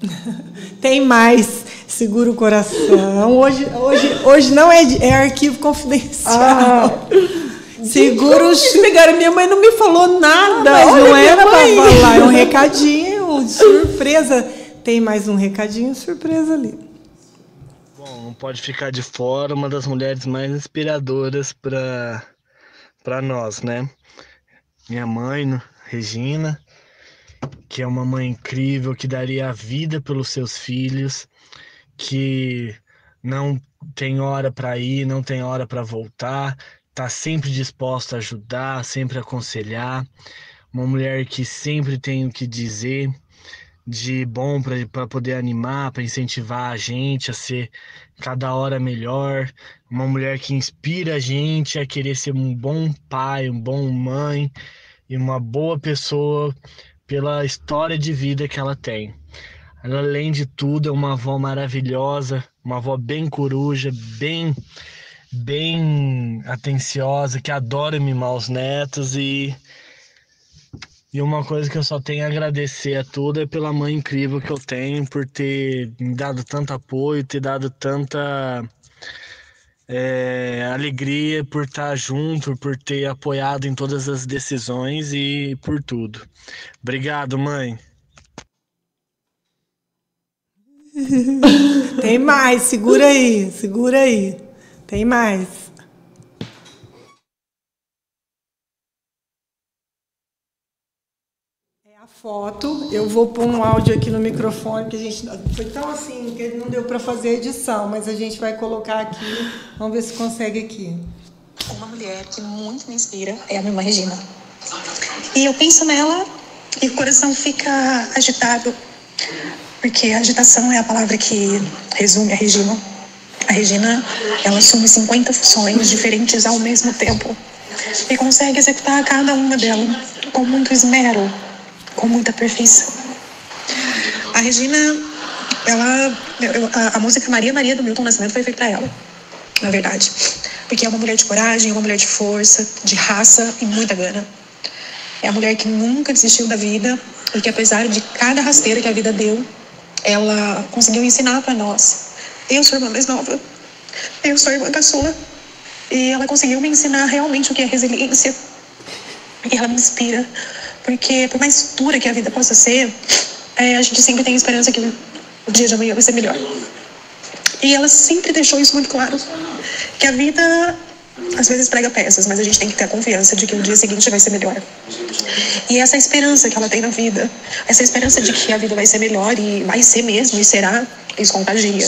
Tem mais. Segura o coração. Hoje não é arquivo confidencial. Segura o... Pegaram, minha mãe não me falou nada. Mas não era para falar. É um recadinho de surpresa. Tem mais um recadinho surpresa ali. Bom, não pode ficar de fora uma das mulheres mais inspiradoras para nós, né? Minha mãe, Regina, que é uma mãe incrível, que daria a vida pelos seus filhos, que não tem hora para ir, não tem hora para voltar, está sempre disposta a ajudar, sempre a aconselhar. Uma mulher que sempre tem o que dizer de bom para poder animar, para incentivar a gente a ser cada hora melhor. Uma mulher que inspira a gente a querer ser um bom pai, um bom mãe e uma boa pessoa pela história de vida que ela tem. Ela, além de tudo, é uma avó maravilhosa, uma avó bem coruja, bem atenciosa, que adora mimar os netos. E uma coisa que eu só tenho a agradecer a tudo é pela mãe incrível que eu tenho, por ter me dado tanto apoio, ter dado tanta alegria, por estar junto, por ter apoiado em todas as decisões e por tudo. Obrigado, mãe. Tem mais, segura aí. Tem mais. É a foto. Eu vou pôr um áudio aqui no microfone, que a gente foi tão assim que não deu para fazer edição, mas a gente vai colocar aqui. Vamos ver se consegue aqui. Uma mulher que muito me inspira é a minha irmã Regina. E eu penso nela e o coração fica agitado, porque agitação é a palavra que resume a Regina. A Regina, ela assume 50 funções diferentes ao mesmo tempo e consegue executar cada uma delas com muito esmero, com muita perfeição. A Regina, a música Maria, Maria do Milton Nascimento foi feita para ela, na verdade, porque é uma mulher de coragem, é uma mulher de força, de raça e muita gana. É a mulher que nunca desistiu da vida, e que apesar de cada rasteira que a vida deu, ela conseguiu ensinar para nós. Eu sou a irmã mais nova, eu sou a irmã caçula, e ela conseguiu me ensinar realmente o que é resiliência. E ela me inspira, porque por mais dura que a vida possa ser, a gente sempre tem esperança que o dia de amanhã vai ser melhor. E ela sempre deixou isso muito claro, que a vida às vezes prega peças, mas a gente tem que ter a confiança de que o dia seguinte vai ser melhor. E essa esperança que ela tem na vida, essa esperança de que a vida vai ser melhor, e vai ser mesmo, e será, isso contagia.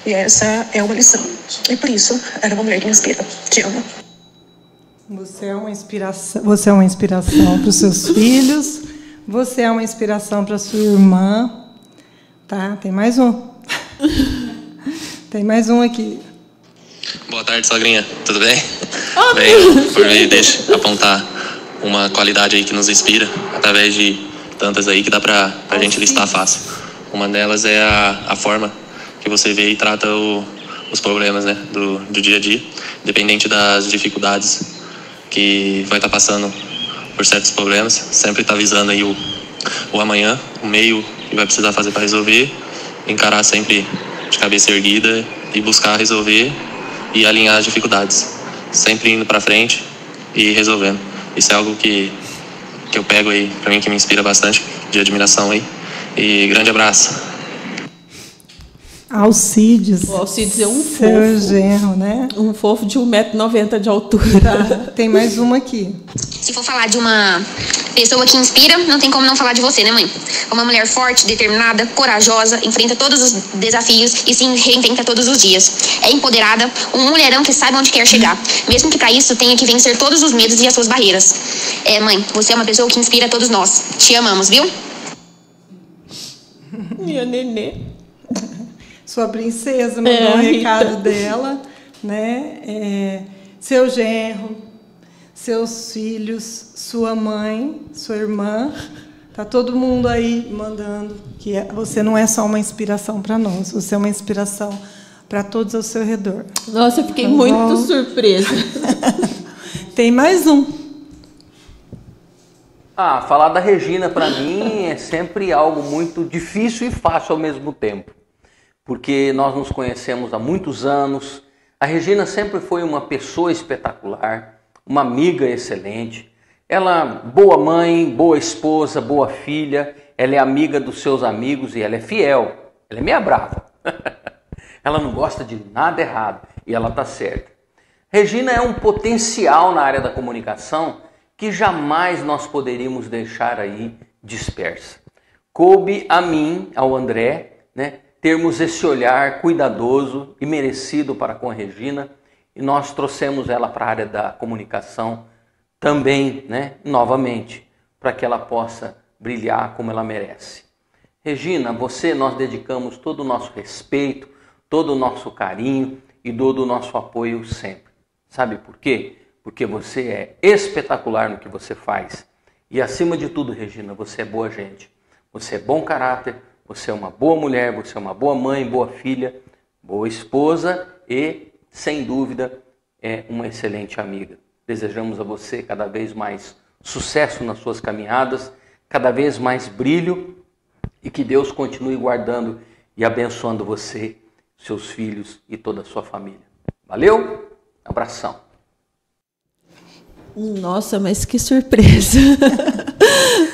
E essa é uma lição. E por isso, ela é uma mulher que me inspira. Te amo. Você é uma inspiração para os seus filhos, você é uma inspiração para a sua irmã. Tá? Tem mais um. Tem mais um aqui. Boa tarde, sogrinha. Tudo bem? Bem, por mim, deixa eu apontar uma qualidade aí que nos inspira, através de tantas aí que dá pra gente listar fácil. Uma delas é a forma que você vê e trata os problemas, né, do dia a dia, independente das dificuldades que vai estar passando por certos problemas, sempre está visando aí o amanhã, o meio que vai precisar fazer para resolver, encarar sempre de cabeça erguida e buscar resolver e alinhar as dificuldades, sempre indo para frente e resolvendo. Isso é algo que eu pego aí para mim, que me inspira bastante, de admiração aí. E grande abraço. Alcides. O Alcides é um fofo. Seu genro, né? Um fofo de 1,90 m de altura. Tá. Tem mais uma aqui. Se for falar de uma pessoa que inspira, não tem como não falar de você, né, mãe? Uma mulher forte, determinada, corajosa, enfrenta todos os desafios e se reinventa todos os dias. É empoderada, um mulherão que sabe onde quer chegar, mesmo que para isso tenha que vencer todos os medos e as suas barreiras. Mãe, você é uma pessoa que inspira todos nós. Te amamos, viu? Minha nenê. Sua princesa mandou um recado dela, né? Seu genro, seus filhos, sua mãe, sua irmã, tá todo mundo aí mandando que você não é só uma inspiração para nós, você é uma inspiração para todos ao seu redor. Nossa, eu fiquei muito surpresa. Tem mais um. Falar da Regina para mim é sempre algo muito difícil e fácil ao mesmo tempo, porque nós nos conhecemos há muitos anos. A Regina sempre foi uma pessoa espetacular, uma amiga excelente. Ela, boa mãe, boa esposa, boa filha, ela é amiga dos seus amigos e ela é fiel. Ela é meia brava. Ela não gosta de nada errado e ela está certa. Regina é um potencial na área da comunicação que jamais nós poderíamos deixar aí dispersa. Coube a mim, ao André, né, termos esse olhar cuidadoso e merecido para com a Regina, e nós trouxemos ela para a área da comunicação também, né, novamente, para que ela possa brilhar como ela merece. Regina, nós dedicamos todo o nosso respeito, todo o nosso carinho e todo o nosso apoio sempre. Sabe por quê? Porque você é espetacular no que você faz. E acima de tudo, Regina, você é boa gente. Você é bom caráter, você é uma boa mulher, você é uma boa mãe, boa filha, boa esposa e, sem dúvida, é uma excelente amiga. Desejamos a você cada vez mais sucesso nas suas caminhadas, cada vez mais brilho e que Deus continue guardando e abençoando você, seus filhos e toda a sua família. Valeu? Abração. Nossa, mas que surpresa.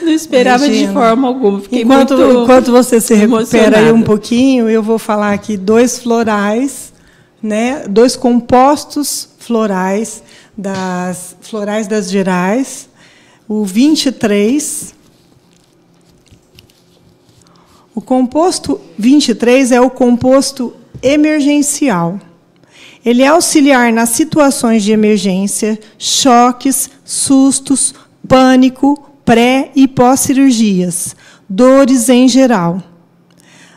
Não esperava de forma alguma. Fiquei enquanto você se recupera aí um pouquinho, eu vou falar aqui 2 florais, né? 2 compostos florais das Florais das Gerais. O 23. O composto 23 é o composto emergencial. Ele é auxiliar nas situações de emergência, choques, sustos, pânico, pré- e pós-cirurgias, dores em geral.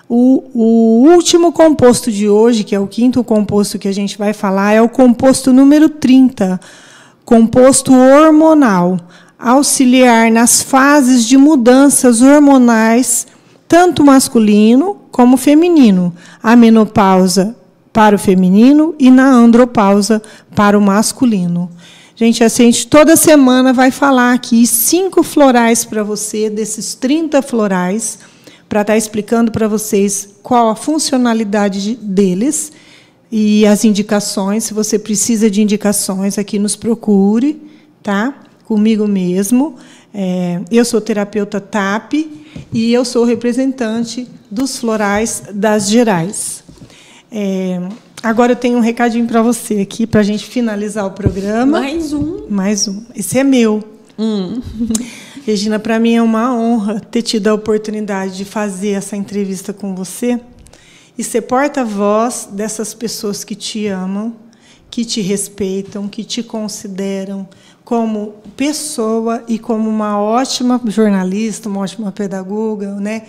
O último composto de hoje, que é o 5º composto que a gente vai falar, é o composto número 30, composto hormonal, auxiliar nas fases de mudanças hormonais, tanto masculino como feminino, a menopausa para o feminino e na andropausa para o masculino. Gente, a gente toda semana vai falar aqui 5 florais para você, desses 30 florais, para estar explicando para vocês qual a funcionalidade deles e as indicações. Se você precisa de indicações, aqui nos procure, tá? Comigo mesmo. Eu sou terapeuta TAP e eu sou representante dos florais das Gerais. Agora eu tenho um recadinho para você aqui, para a gente finalizar o programa. Mais um. Esse é meu. Regina, para mim é uma honra ter tido a oportunidade de fazer essa entrevista com você e ser porta-voz dessas pessoas que te amam, que te respeitam, que te consideram como pessoa e como uma ótima jornalista, uma ótima pedagoga, né?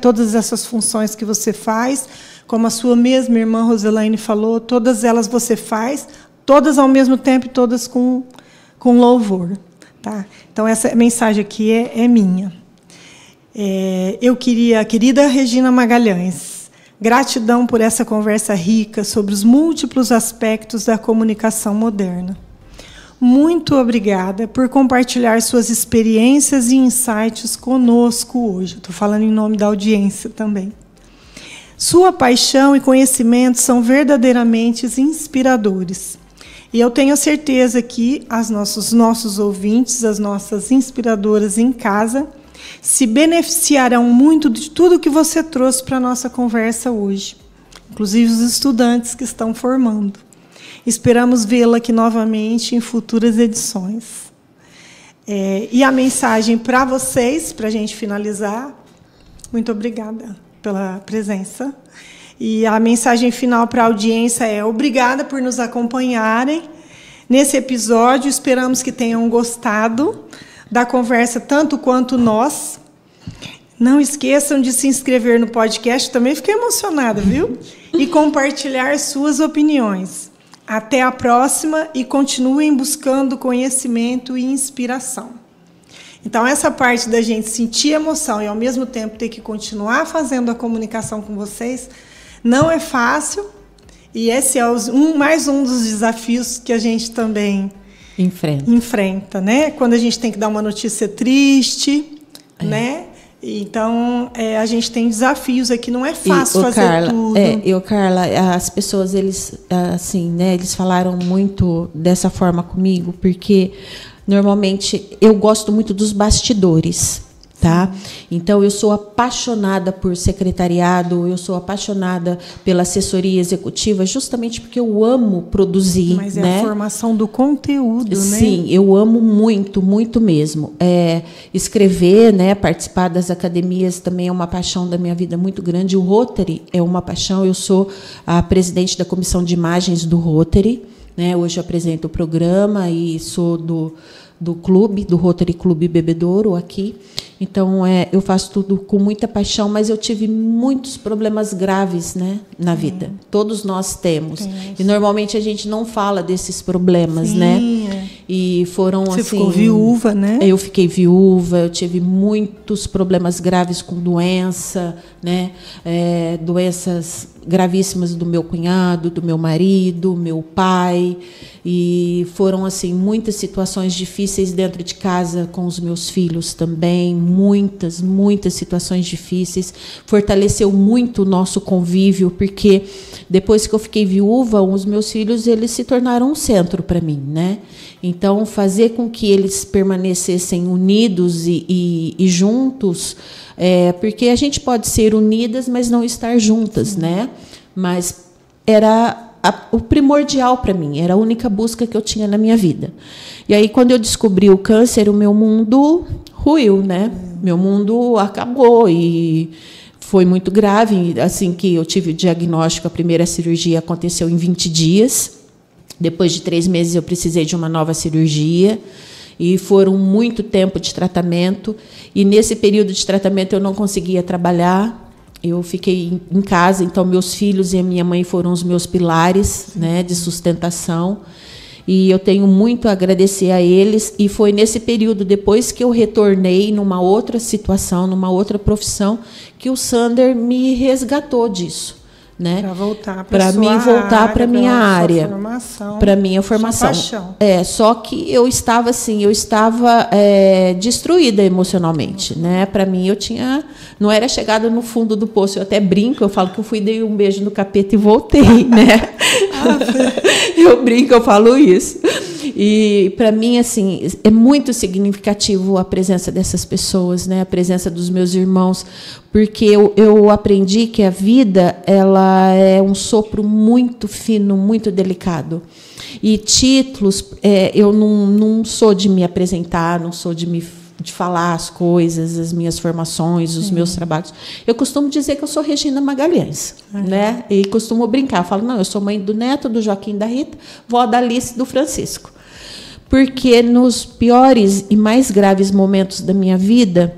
Todas essas funções que você faz, como a sua mesma irmã Roselaine falou, todas elas você faz, todas ao mesmo tempo e todas com louvor. Tá? Então, essa mensagem aqui é minha. Querida Regina Magalhães, gratidão por essa conversa rica sobre os múltiplos aspectos da comunicação moderna. Muito obrigada por compartilhar suas experiências e insights conosco hoje. Estou falando em nome da audiência também. Sua paixão e conhecimento são verdadeiramente inspiradores. E eu tenho certeza que os nossos ouvintes, as nossas inspiradoras em casa, se beneficiarão muito de tudo que você trouxe para a nossa conversa hoje, inclusive os estudantes que estão formando. Esperamos vê-la aqui novamente em futuras edições. E a mensagem para vocês, para a gente finalizar, muito obrigada pela presença. E a mensagem final para a audiência é: obrigada por nos acompanharem nesse episódio. Esperamos que tenham gostado da conversa tanto quanto nós. Não esqueçam de se inscrever no podcast, também fiquei emocionada, viu? E compartilhar suas opiniões. Até a próxima e continuem buscando conhecimento e inspiração. Então, essa parte da gente sentir emoção e, ao mesmo tempo, ter que continuar fazendo a comunicação com vocês, não é fácil. E esse é mais um dos desafios que a gente também enfrenta, né? Quando a gente tem que dar uma notícia triste, né? Então, a gente tem desafios aqui, não é fácil fazer tudo. Carla, as pessoas, eles falaram muito dessa forma comigo, porque normalmente eu gosto muito dos bastidores, tá? Então, eu sou apaixonada por secretariado, eu sou apaixonada pela assessoria executiva, justamente porque eu amo produzir. Mas é a formação do conteúdo, né? Sim, eu amo muito, muito mesmo. Escrever, né, participar das academias também é uma paixão da minha vida muito grande. O Rotary é uma paixão. Eu sou a presidente da comissão de imagens do Rotary, né? Hoje eu apresento o programa e sou do clube, do Rotary Clube Bebedouro aqui. Então, eu faço tudo com muita paixão, mas eu tive muitos problemas graves, né, na vida. Todos nós temos. E, normalmente, a gente não fala desses problemas, né? E foram, Você ficou viúva, né? Eu fiquei viúva, eu tive muitos problemas graves com doença, né? Doenças gravíssimas do meu cunhado, do meu marido, meu pai. E foram, assim, muitas situações difíceis dentro de casa com os meus filhos também. Muitas, muitas situações difíceis. Fortaleceu muito o nosso convívio, porque depois que eu fiquei viúva, os meus filhos, eles se tornaram um centro para mim, né? Então, fazer com que eles permanecessem unidos e juntos, porque a gente pode ser unidas, mas não estar juntas, né? Mas era o primordial para mim, era a única busca que eu tinha na minha vida. E aí, quando eu descobri o câncer, o meu mundo ruiu, né? Meu mundo acabou e foi muito grave. Assim que eu tive o diagnóstico, a primeira cirurgia aconteceu em 20 dias. Depois de 3 meses, eu precisei de uma nova cirurgia. E foram muito tempo de tratamento. E, nesse período de tratamento, eu não conseguia trabalhar. Eu fiquei em casa, então meus filhos e a minha mãe foram os meus pilares, né, de sustentação. E eu tenho muito a agradecer a eles. E foi nesse período, depois que eu retornei numa outra situação, numa outra profissão, que o Sander me resgatou disso, né? Para mim voltar para minha área, para minha formação. Só que eu estava assim, destruída emocionalmente, né? Para mim não era chegada no fundo do poço. Eu até brinco, eu falo que eu fui, dei um beijo no capeta e voltei, né? Eu brinco, eu falo isso. E para mim assim é muito significativo a presença dessas pessoas, né? A presença dos meus irmãos, porque eu aprendi que a vida ela é um sopro muito fino, muito delicado. E títulos, eu não sou de me apresentar, não sou de falar as coisas, as minhas formações, os meus trabalhos. Eu costumo dizer que eu sou Regina Magalhães, né? E costumo brincar, eu falo, não, eu sou mãe do Neto, do Joaquim, da Rita, vó da Alice e do Francisco. Porque nos piores e mais graves momentos da minha vida,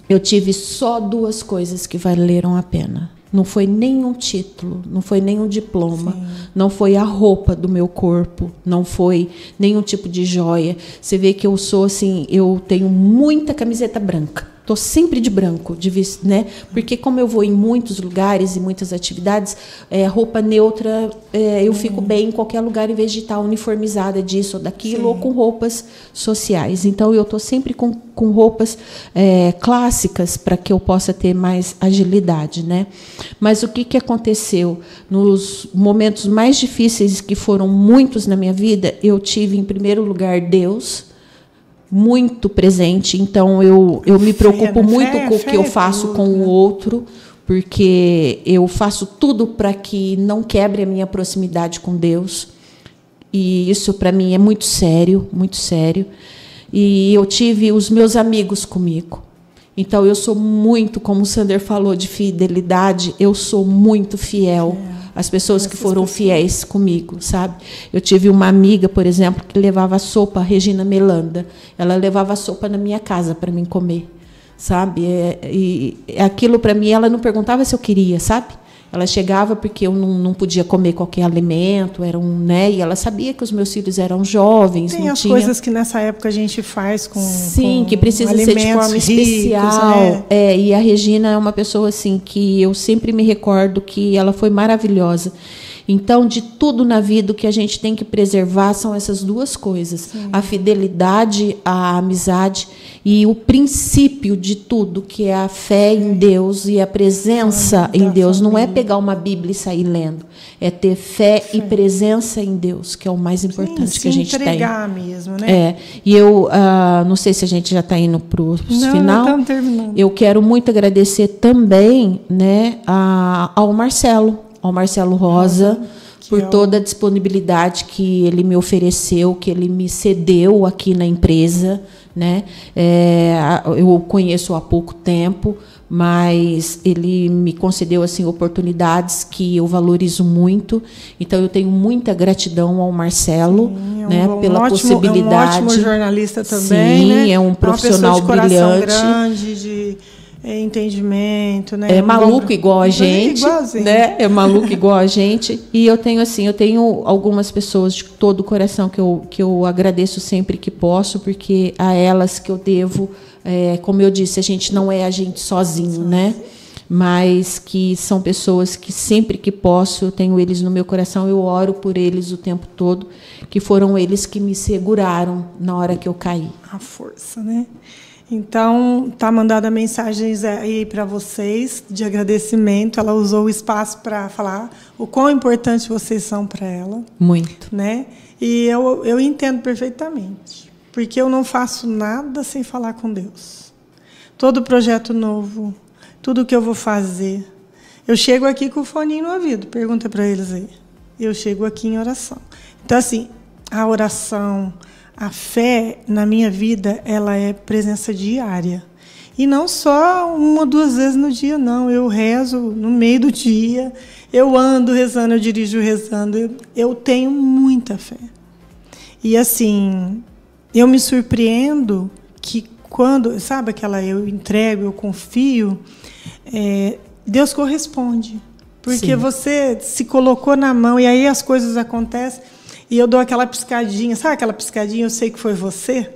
eu tive só 2 coisas que valeram a pena. Não foi nenhum título, não foi nenhum diploma, não foi a roupa do meu corpo, não foi nenhum tipo de joia. Você vê que eu sou assim, eu tenho muita camiseta branca. Estou sempre de branco, né? Porque como eu vou em muitos lugares e muitas atividades, roupa neutra, eu fico bem em qualquer lugar, em vez de estar uniformizada disso ou daquilo, ou com roupas sociais. Então, eu estou sempre com roupas clássicas para que eu possa ter mais agilidade, né? Mas o que aconteceu? Nos momentos mais difíceis, que foram muitos na minha vida, eu tive, em primeiro lugar, Deus, muito presente. Então eu me preocupo muito com o que eu faço com o outro, porque eu faço tudo para que não quebre a minha proximidade com Deus, e isso para mim é muito sério, muito sério. E eu tive os meus amigos comigo. Então eu sou muito, como o Sander falou de fidelidade, eu sou muito fiel às pessoas que foram fiéis comigo, sabe? Eu tive uma amiga, por exemplo, que levava sopa, a Regina Melanda. Ela levava sopa na minha casa para mim comer, sabe? E aquilo para mim, ela não perguntava se eu queria, sabe? Ela chegava porque eu não podia comer qualquer alimento, né? E ela sabia que os meus filhos eram jovens. Tem as coisas que nessa época a gente faz com que precisa ser de forma especial. E a Regina é uma pessoa assim que eu sempre me recordo que ela foi maravilhosa. Então, de tudo na vida, o que a gente tem que preservar são essas 2 coisas. A fidelidade, a amizade e o princípio de tudo, que é a fé em Deus e a presença em Deus. Não é pegar uma Bíblia e sair lendo. É ter fé e presença em Deus, que é o mais importante que a gente tem. Entregar mesmo, né? E eu não sei se a gente já está indo para o final. Não, estamos terminando. Eu quero muito agradecer também, né, ao Marcelo Rosa, por toda a disponibilidade que ele me ofereceu, que ele me cedeu aqui na empresa, né? Eu o conheço há pouco tempo, mas ele me concedeu assim oportunidades que eu valorizo muito. Então eu tenho muita gratidão ao Marcelo, né, pela possibilidade. É um ótimo jornalista também, né? É um profissional brilhante, uma pessoa de coração grande, de entendimento, né? É maluco igual a gente, né? É maluco igual a gente. E eu tenho algumas pessoas de todo o coração que eu agradeço sempre que posso, porque a elas que eu devo, como eu disse, a gente não é a gente sozinho, né? Mas que são pessoas que sempre que posso, eu tenho eles no meu coração, eu oro por eles o tempo todo, que foram eles que me seguraram na hora que eu caí. A força, né? Então, está mandada mensagens aí para vocês de agradecimento. Ela usou o espaço para falar o quão importante vocês são para ela. Muito. Né? E eu entendo perfeitamente, porque eu não faço nada sem falar com Deus. Todo projeto novo, tudo que eu vou fazer, eu chego aqui com o foninho no ouvido. Pergunta para eles aí. Eu chego aqui em oração. Então, assim, a oração, a fé na minha vida, ela é presença diária. E não só 1 ou 2 vezes no dia, não. Eu rezo no meio do dia, eu ando rezando, eu dirijo rezando. Eu tenho muita fé. E, assim, eu me surpreendo que quando, sabe aquela eu entrego, eu confio, Deus corresponde. Porque você se colocou na mão e aí as coisas acontecem. E eu dou aquela piscadinha, sabe aquela piscadinha? Eu sei que foi você,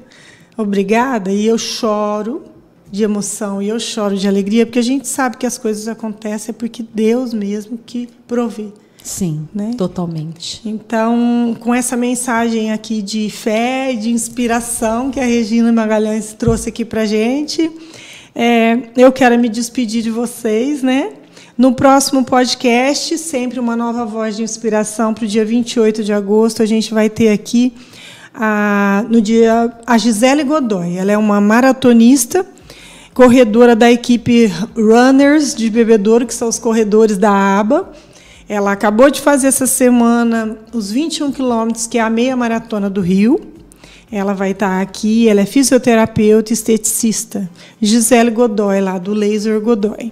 obrigada. E eu choro, de emoção e eu choro de alegria, porque a gente sabe que as coisas acontecem porque Deus mesmo que provê. Sim, né? Totalmente. Então, com essa mensagem aqui de fé e de inspiração que a Regina Magalhães trouxe aqui para a gente, eu quero me despedir de vocês, né? No próximo podcast, sempre uma nova voz de inspiração para o dia 28 de agosto, a gente vai ter aqui a Gisele Godoy. Ela é uma maratonista, corredora da equipe Runners de Bebedouro, que são os corredores da ABA. Ela acabou de fazer essa semana os 21 quilômetros, que é a meia maratona do Rio. Ela vai estar aqui, ela é fisioterapeuta e esteticista. Gisele Godoy, lá do Laser Godoy.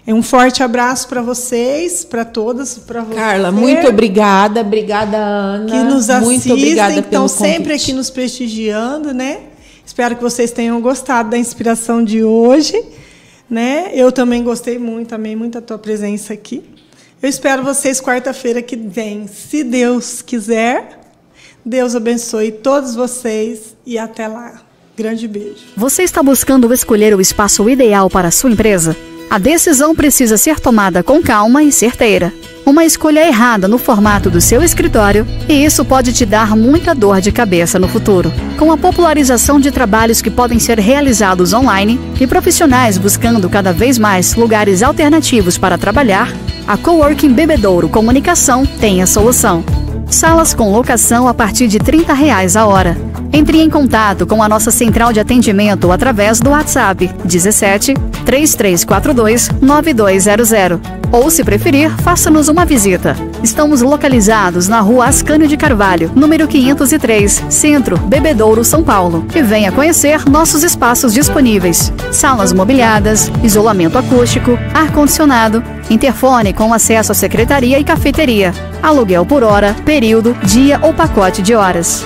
Um forte abraço para vocês, para todas, para você. Carla, muito obrigada. Obrigada, Ana. Que nos assistem, muito obrigada estão sempre aqui nos prestigiando, né? Espero que vocês tenham gostado da inspiração de hoje, né? Eu também gostei muito, amei muito a tua presença aqui. Eu espero vocês quarta-feira que vem, se Deus quiser. Deus abençoe todos vocês e até lá. Grande beijo. Você está buscando escolher o espaço ideal para a sua empresa? A decisão precisa ser tomada com calma e certeira. Uma escolha errada no formato do seu escritório, e isso pode te dar muita dor de cabeça no futuro. Com a popularização de trabalhos que podem ser realizados online e profissionais buscando cada vez mais lugares alternativos para trabalhar, a Coworking Bebedouro Comunicação tem a solução. Salas com locação a partir de R$30 a hora. Entre em contato com a nossa central de atendimento através do WhatsApp 17 3342 9200. Ou, se preferir, faça-nos uma visita. Estamos localizados na Rua Ascânio de Carvalho, número 503, Centro, Bebedouro, São Paulo. E venha conhecer nossos espaços disponíveis. Salas mobiliadas, isolamento acústico, ar-condicionado, interfone com acesso à secretaria e cafeteria. Aluguel por hora, período, dia ou pacote de horas.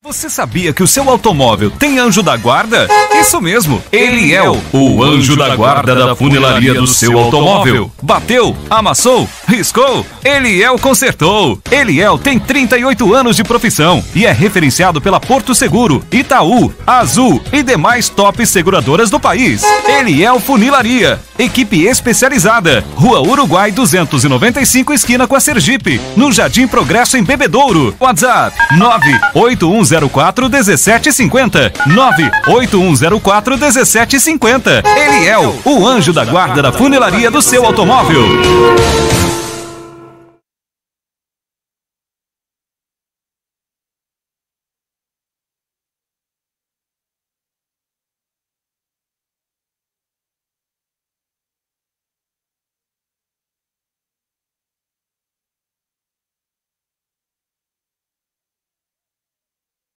Você sabia que o seu automóvel tem anjo da guarda? Isso mesmo, Eliel, o anjo da guarda da funilaria do seu automóvel. Bateu, amassou, riscou, Eliel consertou. Eliel tem 38 anos de profissão e é referenciado pela Porto Seguro, Itaú, Azul e demais top seguradoras do país. Eliel Funilaria, equipe especializada, Rua Uruguai 295, esquina com a Sergipe, no Jardim Progresso em Bebedouro. WhatsApp 981041750, 981041750. Eliel, o anjo da guarda da funilaria do seu automóvel.